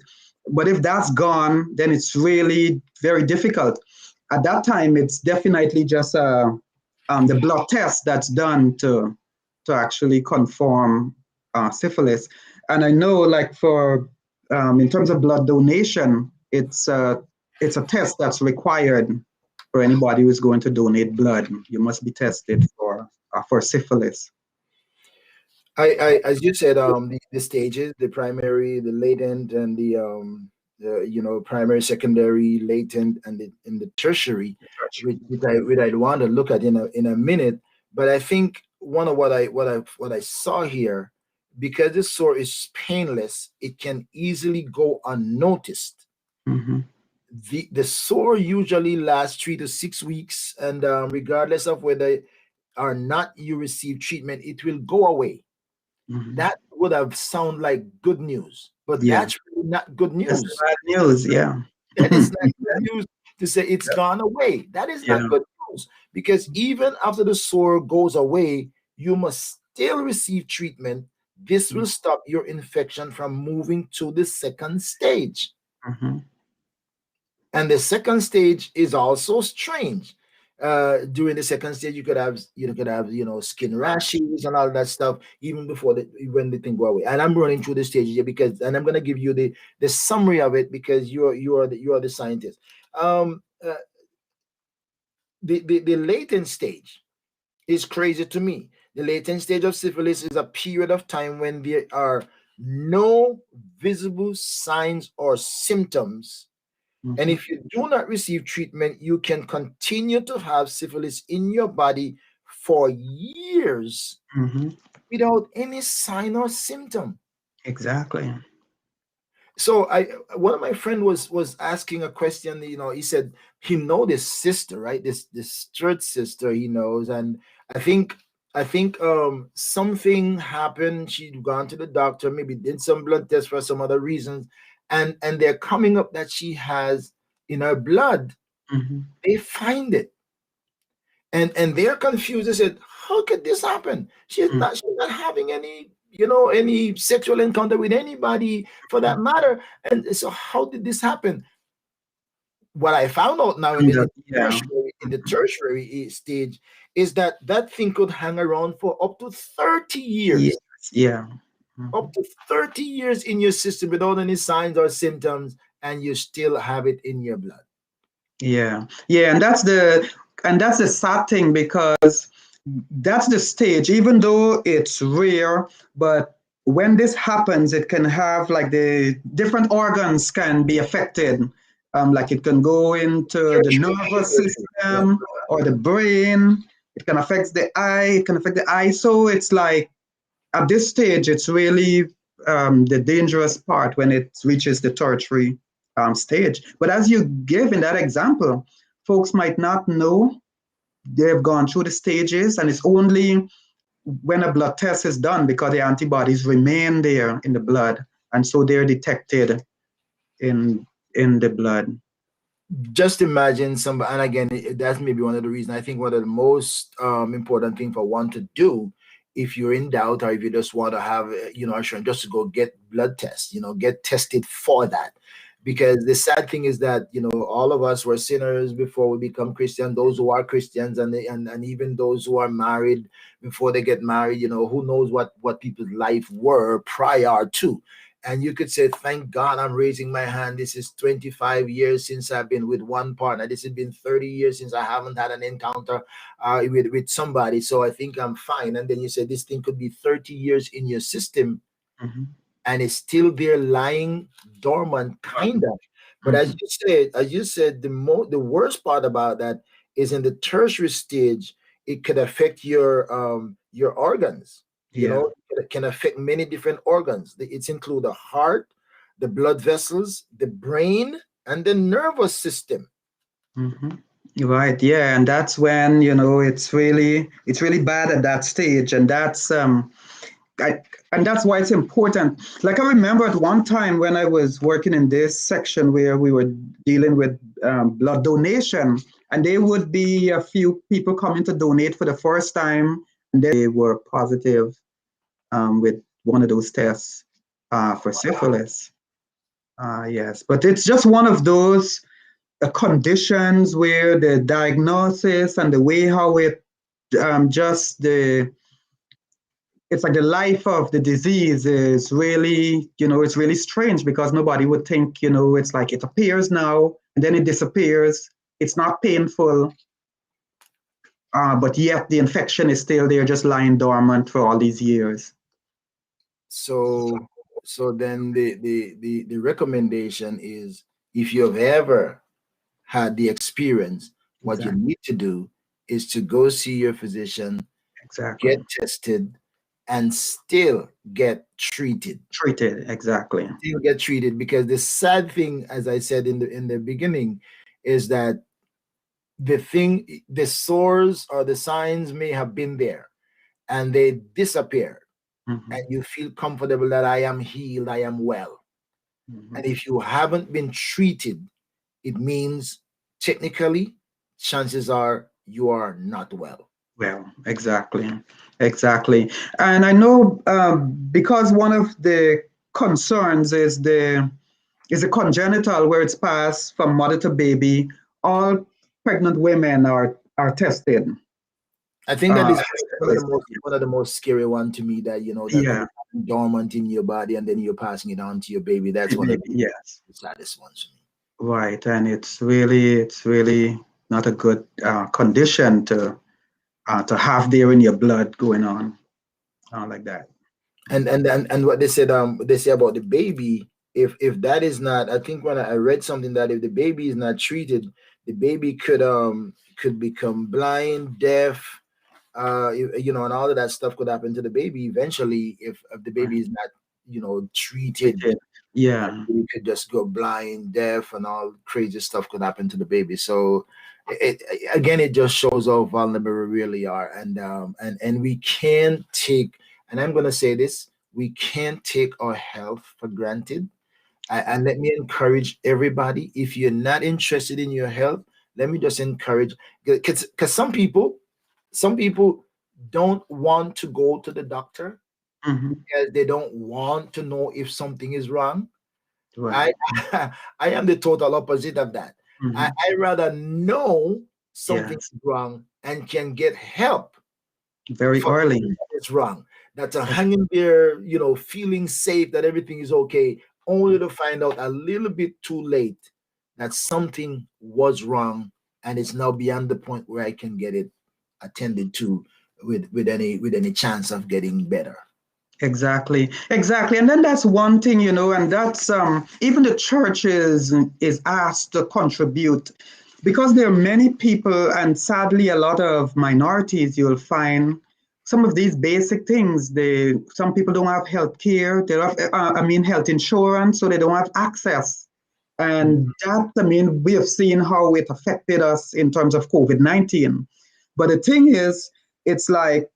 But if that's gone, then it's really very difficult. At that time, it's definitely just the blood test that's done to actually confirm syphilis. And I know, like for in terms of blood donation, it's a test that's required for anybody who's going to donate blood. You must be tested for syphilis. As you said, the stages, the primary, the latent, and the primary, secondary, latent, and the tertiary, which I'd want to look at in a minute. But I think one of what I saw here, because the sore is painless, it can easily go unnoticed. Mm-hmm. The sore usually lasts 3 to 6 weeks, and regardless of whether or not you receive treatment, it will go away. Mm-hmm. That would have sound like good news, but Yeah, that's really not good that's news. bad news. Yeah. That is not good news to say it's gone away. That is Yeah. not good news, because even after the sore goes away, you must still receive treatment. This will stop your infection from moving to the second stage. Mm-hmm. And the second stage is also strange. During the second stage, you could have skin rashes and all that stuff even before when the thing go away. And I'm running through the stages here and I'm gonna give you the summary of it because you are the scientist. The latent stage is crazy to me. The latent stage of syphilis is a period of time when there are no visible signs or symptoms, and Mm-hmm. if you do not receive treatment, you can continue to have syphilis in your body for years Mm-hmm. without any sign or symptom. Exactly. So one of my friend was asking a question. He said he know this sister, right? This third sister he knows, and I think something happened. She'd gone to the doctor, maybe did some blood tests for some other reasons, and they're coming up that she has in her blood. Mm-hmm. They find it, and they're confused. They said, how could this happen? She's not having any sexual encounter with anybody for that matter. And so how did this happen? What I found out now in And, the, in the yeah. tertiary in the tertiary stage is that thing could hang around for up to 30 Yes. years. Yeah. Mm-hmm. Up to 30 years in your system without any signs or symptoms, and you still have it in your blood. Yeah. Yeah. And that's the sad thing, because that's the stage, even though it's rare, but when this happens, it can have, like, the different organs can be affected. Like, it can go into the nervous Yeah. system or the brain. It can affect the eye. It can affect the eye. So it's like, at this stage, it's really the dangerous part when it reaches the tertiary stage. But as you give in that example, folks might not know they've gone through the stages, and it's only when a blood test is done, because the antibodies remain there in the blood, and so they're detected in the blood. Just imagine somebody, and again, that's maybe one of the reasons I think one of the most important thing for one to do if you're in doubt, or if you just want to have, assurance, just to go get blood tests, get tested for that. Because the sad thing is that, all of us were sinners before we become Christian, those who are Christians, and even those who are married before they get married, who knows what people's life were prior to. And you could say, thank God I'm raising my hand. This is 25 years since I've been with one partner. This has been 30 years since I haven't had an encounter with somebody. So I think I'm fine. And then you say this thing could be 30 years in your system, and it's still there lying dormant, kind of. But as you said, the worst part about that is in the tertiary stage, it could affect your organs. It can affect many different organs. It's include the heart, the blood vessels, the brain, and the nervous system. Right, yeah, and that's when it's really bad at that stage, and that's and that's why it's important. Like, I remember at one time when I was working in this section where we were dealing with blood donation, and there would be a few people coming to donate for the first time, and they were positive with one of those tests for syphilis. Yes, but it's just one of those conditions where the diagnosis and the way how it it's like the life of the disease is really, it's really strange, because nobody would think, it's like it appears now and then it disappears. It's not painful, but yet the infection is still there, just lying dormant for all these years. So then the recommendation is, if you've ever had the experience, what you need to do is to go see your physician, get tested, and still get treated. Exactly. Still get treated, because the sad thing, as I said in the beginning, is that the sores or the signs may have been there and they disappeared, and you feel comfortable that I am healed, I am well. And if you haven't been treated, it means technically chances are you are not well. Well, exactly. And I know because one of the concerns is the congenital, where it's passed from mother to baby. All pregnant women are tested. I think that is one of the most scary one to me, that that dormant in your body and then you're passing it on to your baby. That's one of the saddest ones to me. Right, and it's really not a good condition to have there in your blood going on like that. And what they say about the baby, if that is not, I think when I read something that if the baby is not treated, the baby could become blind, deaf, and all of that stuff could happen to the baby eventually if the baby is not treated. You could just go blind, deaf, and all crazy stuff could happen to the baby. So it just shows how vulnerable we really are, and we can't take, and I'm going to say this, we can't take our health for granted. And let me encourage everybody, if you're not interested in your health, let me just encourage, because some people don't want to go to the doctor because they don't want to know if something is wrong. Right. I am the total opposite of that. I rather know something is wrong and can get help very early. It's wrong. That's hanging there, feeling safe that everything is okay, only to find out a little bit too late that something was wrong and it's now beyond the point where I can get it attended to with any chance of getting better. Exactly. And then that's one thing, and that's even the church is asked to contribute, because there are many people, and sadly a lot of minorities, you'll find some of these basic things. Some people don't have health care, they don't have health insurance, so they don't have access. And that, we have seen how it affected us in terms of COVID-19. But the thing is, it's like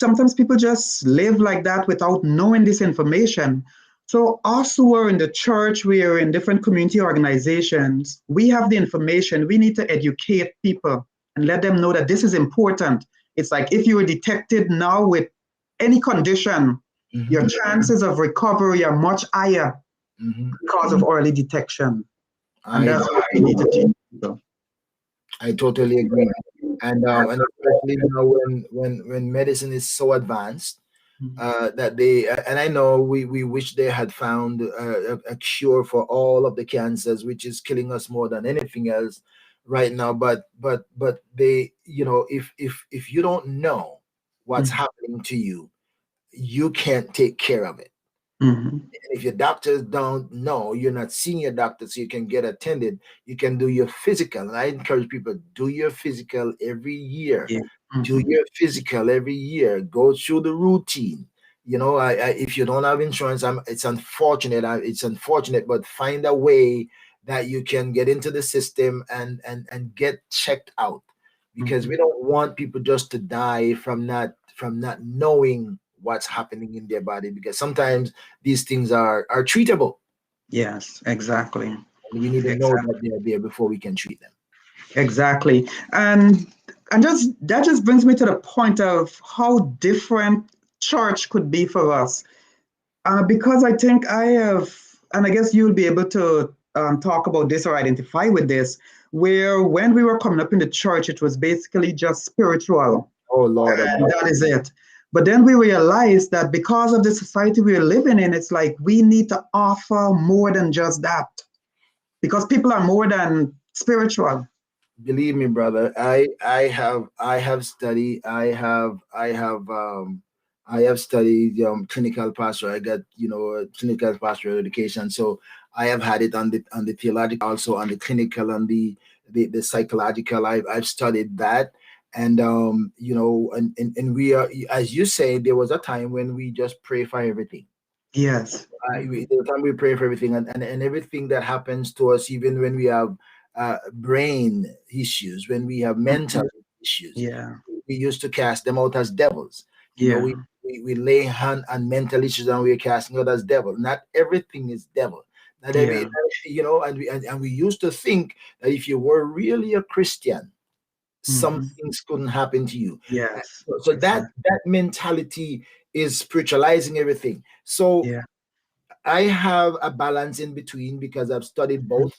sometimes people just live like that without knowing this information. So us who are in the church, we are in different community organizations, we have the information. We need to educate people and let them know that this is important. It's like if you were detected now with any condition, your chances of recovery are much higher because of early detection. And I that's what we need to teach people. I totally agree, and especially now when medicine is so advanced, that they and I know we wish they had found a cure for all of the cancers, which is killing us more than anything else right now. But they, if you don't know what's happening to you, you can't take care of it. Mm-hmm. If your doctors don't know, you're not seeing your doctor, so you can get attended. You can do your physical. And I encourage people, do your physical every year. Yeah. Do your physical every year. Go through the routine. If you don't have insurance, it's unfortunate. It's unfortunate, but find a way that you can get into the system and get checked out, because we don't want people just to die from not knowing what's happening in their body, because sometimes these things are treatable. Yes, exactly. And we need to know that they're there before we can treat them. Exactly. And just that just brings me to the point of how different church could be for us. Because I think I have, and I guess you'll be able to talk about this or identify with this, where when we were coming up in the church, it was basically just spiritual. Oh Lord, And that is it. But then we realized that because of the society we're living in, it's like we need to offer more than just that, because people are more than spiritual. believe me, brother, I have studied, I have studied clinical pastoral. I got clinical pastoral education, so I have had it on the theological, also on the clinical, on the psychological. I've studied that. And and we are, as you say, there was a time when we just pray for everything. Yes. The time we pray for everything, and everything that happens to us, even when we have brain issues, when we have mental issues, Yeah. we used to cast them out as devils. Yeah. We lay hand on mental issues and we're casting out as devil. Not everything is devil. Not every, Yeah. and we used to think that if you were really a Christian, some things couldn't happen to you. Yes. So that Exactly. that mentality is spiritualizing everything. So Yeah. I have a balance in between, because I've studied both.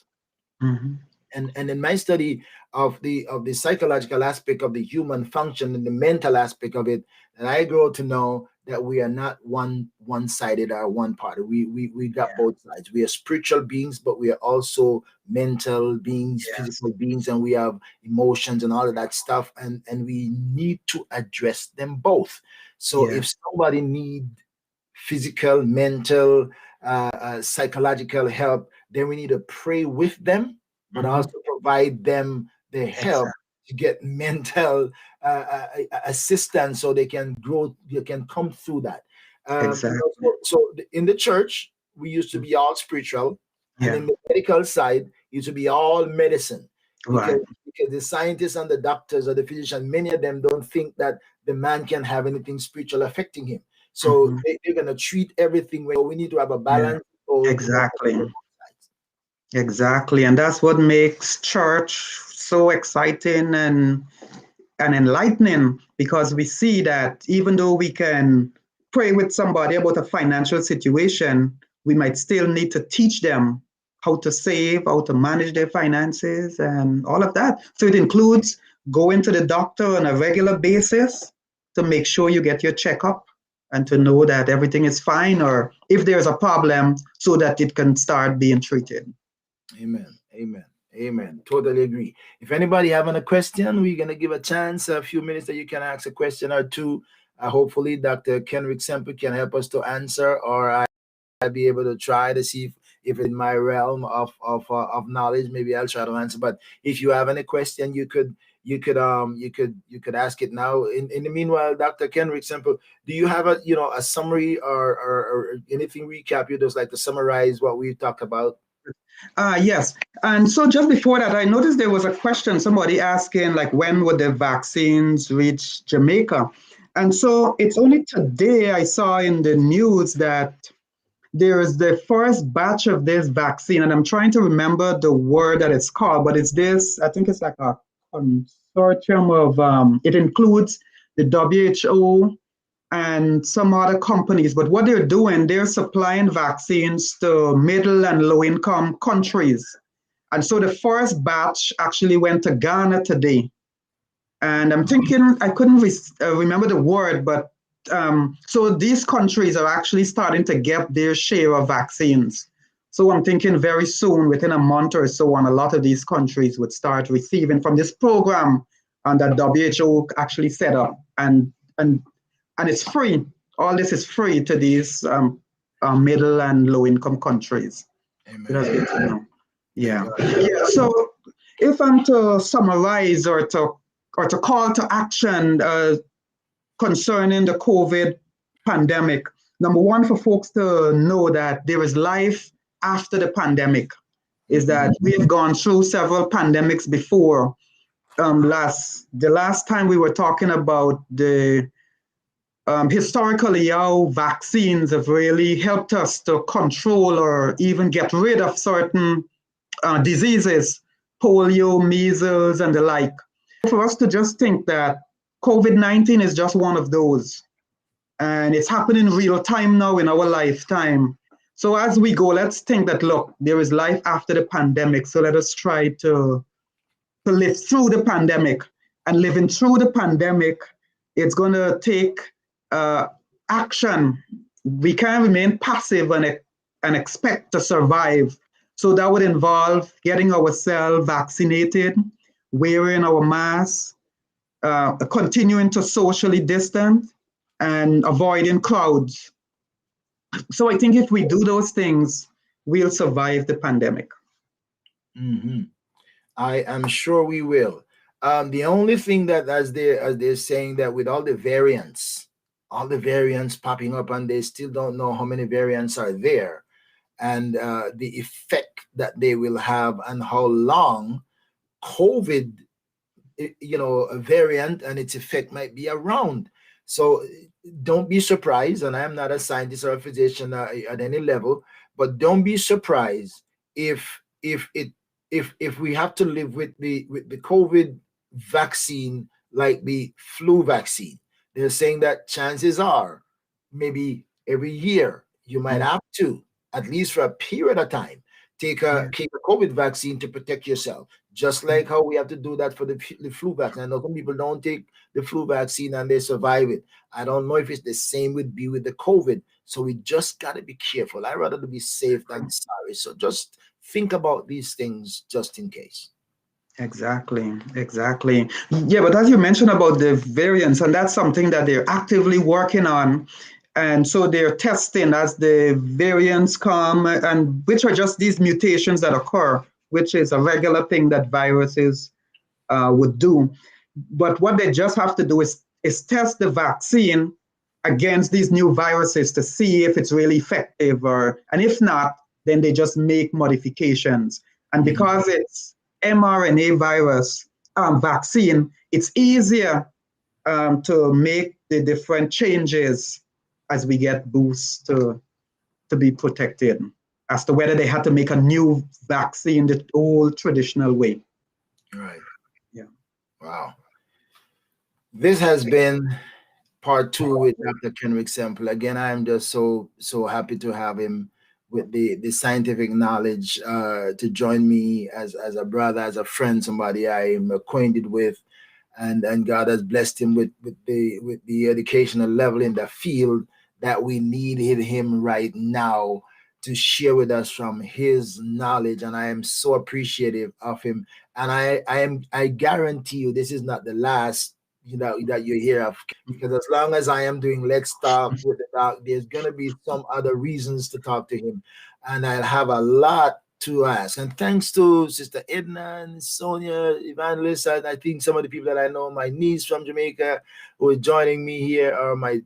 Mm-hmm. And in my study of the psychological aspect of the human function and the mental aspect of it, and I grow to know that we are not one-sided or one party. We got both sides. We are spiritual beings, but we are also mental beings, Yes. physical beings, and we have emotions and all of that stuff, and we need to address them both. So Yeah. if somebody need physical, mental, psychological help, then we need to pray with them, but also provide them the help Exactly. to get mental assistance, so they can grow, they can come through that. Exactly. So in the church, we used to be all spiritual, and Yeah. in the medical side, it used to be all medicine, because Right. the scientists and the doctors or the physicians, many of them don't think that the man can have anything spiritual affecting him. So they're gonna treat everything. We need to have a Yeah. balance. So Exactly. Exactly. And that's what makes church so exciting and enlightening, because we see that even though we can pray with somebody about a financial situation, we might still need to teach them how to save, how to manage their finances, and all of that. So it includes going to the doctor on a regular basis to make sure you get your checkup and to know that everything is fine, or if there's a problem, so that it can start being treated. Amen. Amen. Amen. Totally agree. If anybody having a question, we're gonna give a chance, a few minutes that you can ask a question or two. Hopefully, Dr. Kenrick Semple can help us to answer, or I'll be able to try to see if in my realm of knowledge, maybe I'll try to answer. But if you have any question, you could ask it now. In the meanwhile, Dr. Kenrick Semple, do you have a summary, or anything recap? You just like to summarize what we talked about? Yes. And so just before that, I noticed there was a question, somebody asking, like, when would the vaccines reach Jamaica? And so it's only today I saw in the news that there is the first batch of this vaccine, and I'm trying to remember the word that it's called, but it's this, I think it's like a consortium of, it includes the WHO, and some other companies. But what they're doing, they're supplying vaccines to middle and low income countries. And so the first batch actually went to Ghana today. And I'm thinking, I couldn't remember the word, but so these countries are actually starting to get their share of vaccines. So I'm thinking very soon, within a month or so on, a lot of these countries would start receiving from this program that WHO actually set up. And it's free. All this is free to these middle and low income countries. Amen. That's good to know. Yeah. So if I'm to summarize or to call to action concerning the COVID pandemic, number one, for folks to know that there is life after the pandemic, is that we have gone through several pandemics before. The last time we were talking about the historically how vaccines have really helped us to control or even get rid of certain diseases, polio, measles, and the like. For us to just think that COVID-19 is just one of those, and it's happening real time now in our lifetime. So as we go, let's think that, look, there is life after the pandemic. So let us try to live through the pandemic. And living through the pandemic, it's going to take action. We can't remain passive and expect to survive. So that would involve getting ourselves vaccinated, wearing our masks, continuing to socially distance, and avoiding crowds. So I think if we do those things, we'll survive the pandemic. Mm-hmm. I am sure we will. The only thing that, as they're saying, that with all the variants popping up, and they still don't know how many variants are there, and the effect that they will have, and how long COVID, a variant and its effect might be around. So don't be surprised, and I am not a scientist or a physician at any level, but don't be surprised if we have to live with the COVID vaccine like the flu vaccine. They're saying that chances are maybe every year you might have to, at least for a period of time, take a COVID vaccine to protect yourself. Just like how we have to do that for the flu vaccine. I know some people don't take the flu vaccine and they survive it. I don't know if it's the same with the COVID. So we just got to be careful. I'd rather to be safe than sorry. So just think about these things just in case. Exactly. Yeah, but as you mentioned about the variants, and that's something that they're actively working on. And so they're testing as the variants come, and which are just these mutations that occur, which is a regular thing that viruses would do. But what they just have to do is test the vaccine against these new viruses to see if it's really effective, and if not, then they just make modifications. And because it's mRNA virus vaccine, it's easier to make the different changes as we get boosts to be protected, as to whether they had to make a new vaccine the old traditional way. Right. Yeah. Wow. This has been part 2 with Dr. Kenrick Semple. Again, I am just so happy to have him with the scientific knowledge to join me as a brother, as a friend, somebody I am acquainted with, and God has blessed him with the educational level in the field that we needed him right now to share with us from his knowledge. And I am so appreciative of him. And I guarantee you this is not the last that you hear of, because as long as I am doing Let's Talk with the Doc, there's gonna be some other reasons to talk to him, and I'll have a lot to ask. And thanks to Sister Edna and Sonia, Evangelist, and I think some of the people that I know, my niece from Jamaica who is joining me here, or my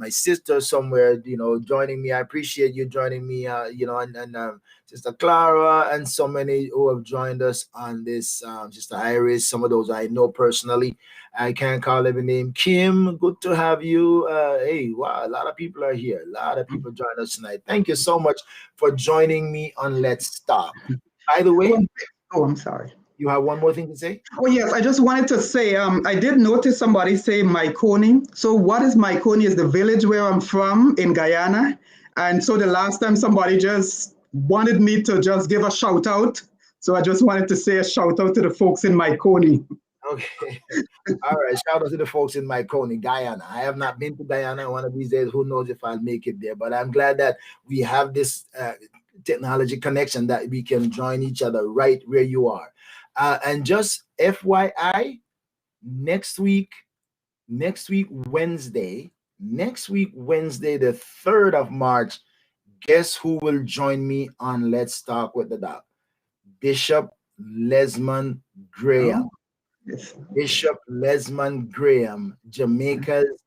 sister somewhere, joining me. I appreciate you joining me, and Sister Clara, and so many who have joined us on this. Sister Iris, some of those I know personally. I can't call every name. Kim, good to have you. Hey, wow, a lot of people are here. A lot of people join us tonight. Thank you so much for joining me on Let's Stop. By the way, I'm sorry. You have one more thing to say? Oh, yes, I just wanted to say, I did notice somebody say Maikoni. So what is Maikoni is the village where I'm from in Guyana. And so the last time somebody just wanted me to just give a shout out. So I just wanted to say a shout out to the folks in Maikoni. Okay. All right. Shout out to the folks in Maikoni, Guyana. I have not been to Guyana. One of these days, who knows if I'll make it there. But I'm glad that we have this technology connection that we can join each other right where you are. And just FYI, next week, Wednesday, the 3rd of March, guess who will join me on Let's Talk with the Doc? Bishop Lesmond Graham. Oh, yes. Bishop Lesmond Graham, Jamaica's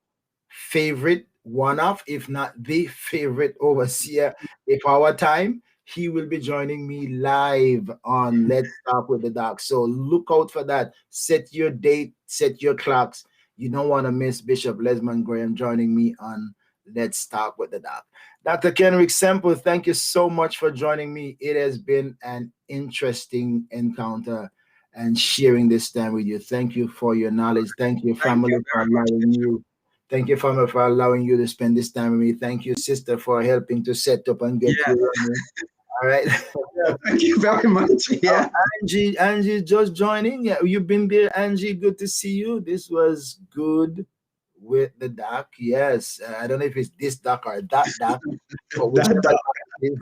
favorite, one of, if not the favorite overseer of our time. He will be joining me live on Let's Talk with the Doc. So look out for that. Set your date, set your clocks. You don't want to miss Bishop Lesmond Graham joining me on Let's Talk with the Doc. Dr. Kenrick Semple, thank you so much for joining me. It has been an interesting encounter and sharing this time with you. Thank you for your knowledge. Thank you, family, for allowing you. Thank you, family, for allowing you to spend this time with me. Thank you, sister, for helping to set up and get you running. All right. Yeah, thank you very much. Yeah. Angie just joining. Yeah, you've been there, Angie. Good to see you. This was good with the doc. Yes. I don't know if it's this doc or that doc, but whichever doc it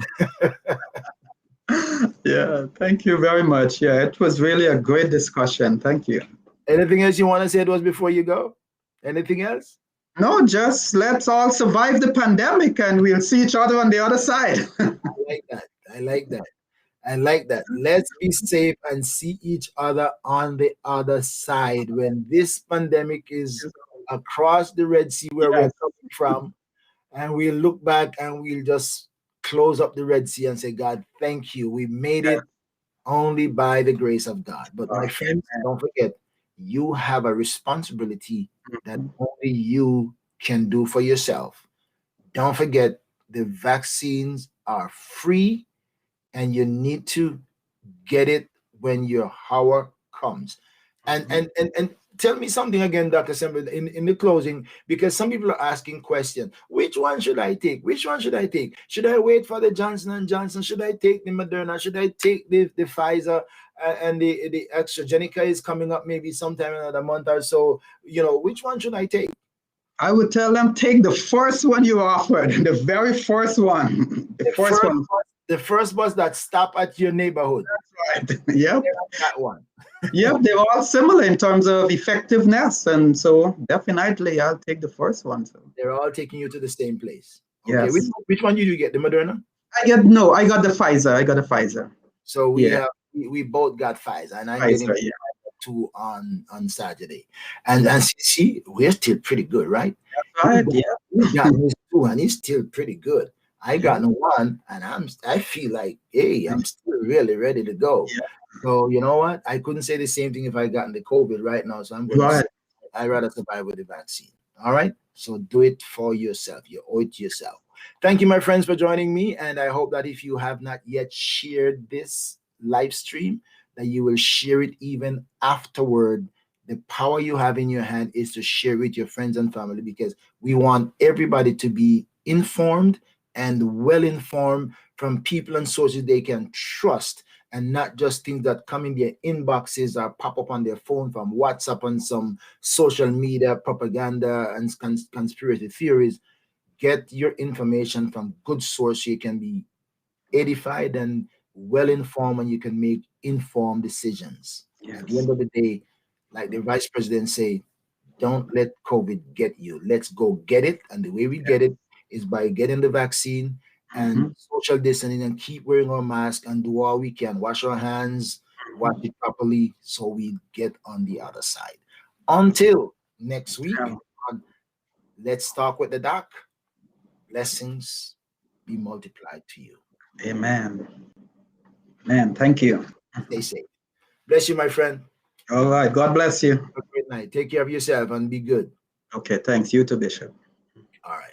is. Yeah, thank you very much. Yeah, it was really a great discussion. Thank you. Anything else you want to say to us before you go? Anything else? No, just let's all survive the pandemic and we'll see each other on the other side. I like that. I like that. I like that. Let's be safe and see each other on the other side when this pandemic is across the Red Sea where we're coming from, and we'll look back and we'll just close up the Red Sea and say, God, thank you. We made it only by the grace of God. But my friends, don't forget, you have a responsibility that only you can do for yourself. Don't forget, the vaccines are free and you need to get it when your hour comes. And tell me something again, Dr. Semple, in the closing, because some people are asking questions. Which one should I take? Which one should I take? Should I wait for the Johnson & Johnson? Should I take the Moderna? Should I take the Pfizer? And the AstraZeneca is coming up maybe sometime in another month or so. You know, which one should I take? I would tell them take the first one you offered, the very first one. The first one. The first bus that stop at your neighborhood. That's right. Yep. That one. Yep, they're all similar in terms of effectiveness. And so definitely I'll take the first one. So. They're all taking you to the same place. Okay. Yes. Which one did you get? The Moderna? I got the Pfizer. I got the Pfizer. So we both got Pfizer, and I'm getting two on Saturday. And see, we're still pretty good, right? That's right. Yeah. We got his two, and he's still pretty good. I got no one, and I feel like, hey, I'm still really ready to go. Yeah. So you know what? I couldn't say the same thing if I gotten the COVID right now. So I'm going to say I'd rather survive with the vaccine. All right. So do it for yourself. You owe it to yourself. Thank you, my friends, for joining me. And I hope that if you have not yet shared this live stream, that you will share it even afterward. The power you have in your hand is to share with your friends and family, because we want everybody to be informed and well informed from people and sources they can trust, and not just things that come in their inboxes or pop up on their phone from WhatsApp and some social media propaganda and conspiracy theories. Get your information from good source so you can be edified and well informed, and you can make informed decisions. Yes. At the end of the day, like the vice president say, don't let COVID get you. Let's go get it. And the way we get it is by getting the vaccine and social distancing, and keep wearing our mask and do all we can. Wash our hands, wash it properly, so we get on the other side. Until next week, Let's Talk with the Doc. Blessings be multiplied to you. Amen. Man, thank you. Stay safe. Bless you, my friend. All right. God bless you. Have a great night. Take care of yourself and be good. Okay. Thanks. You too, Bishop. All right.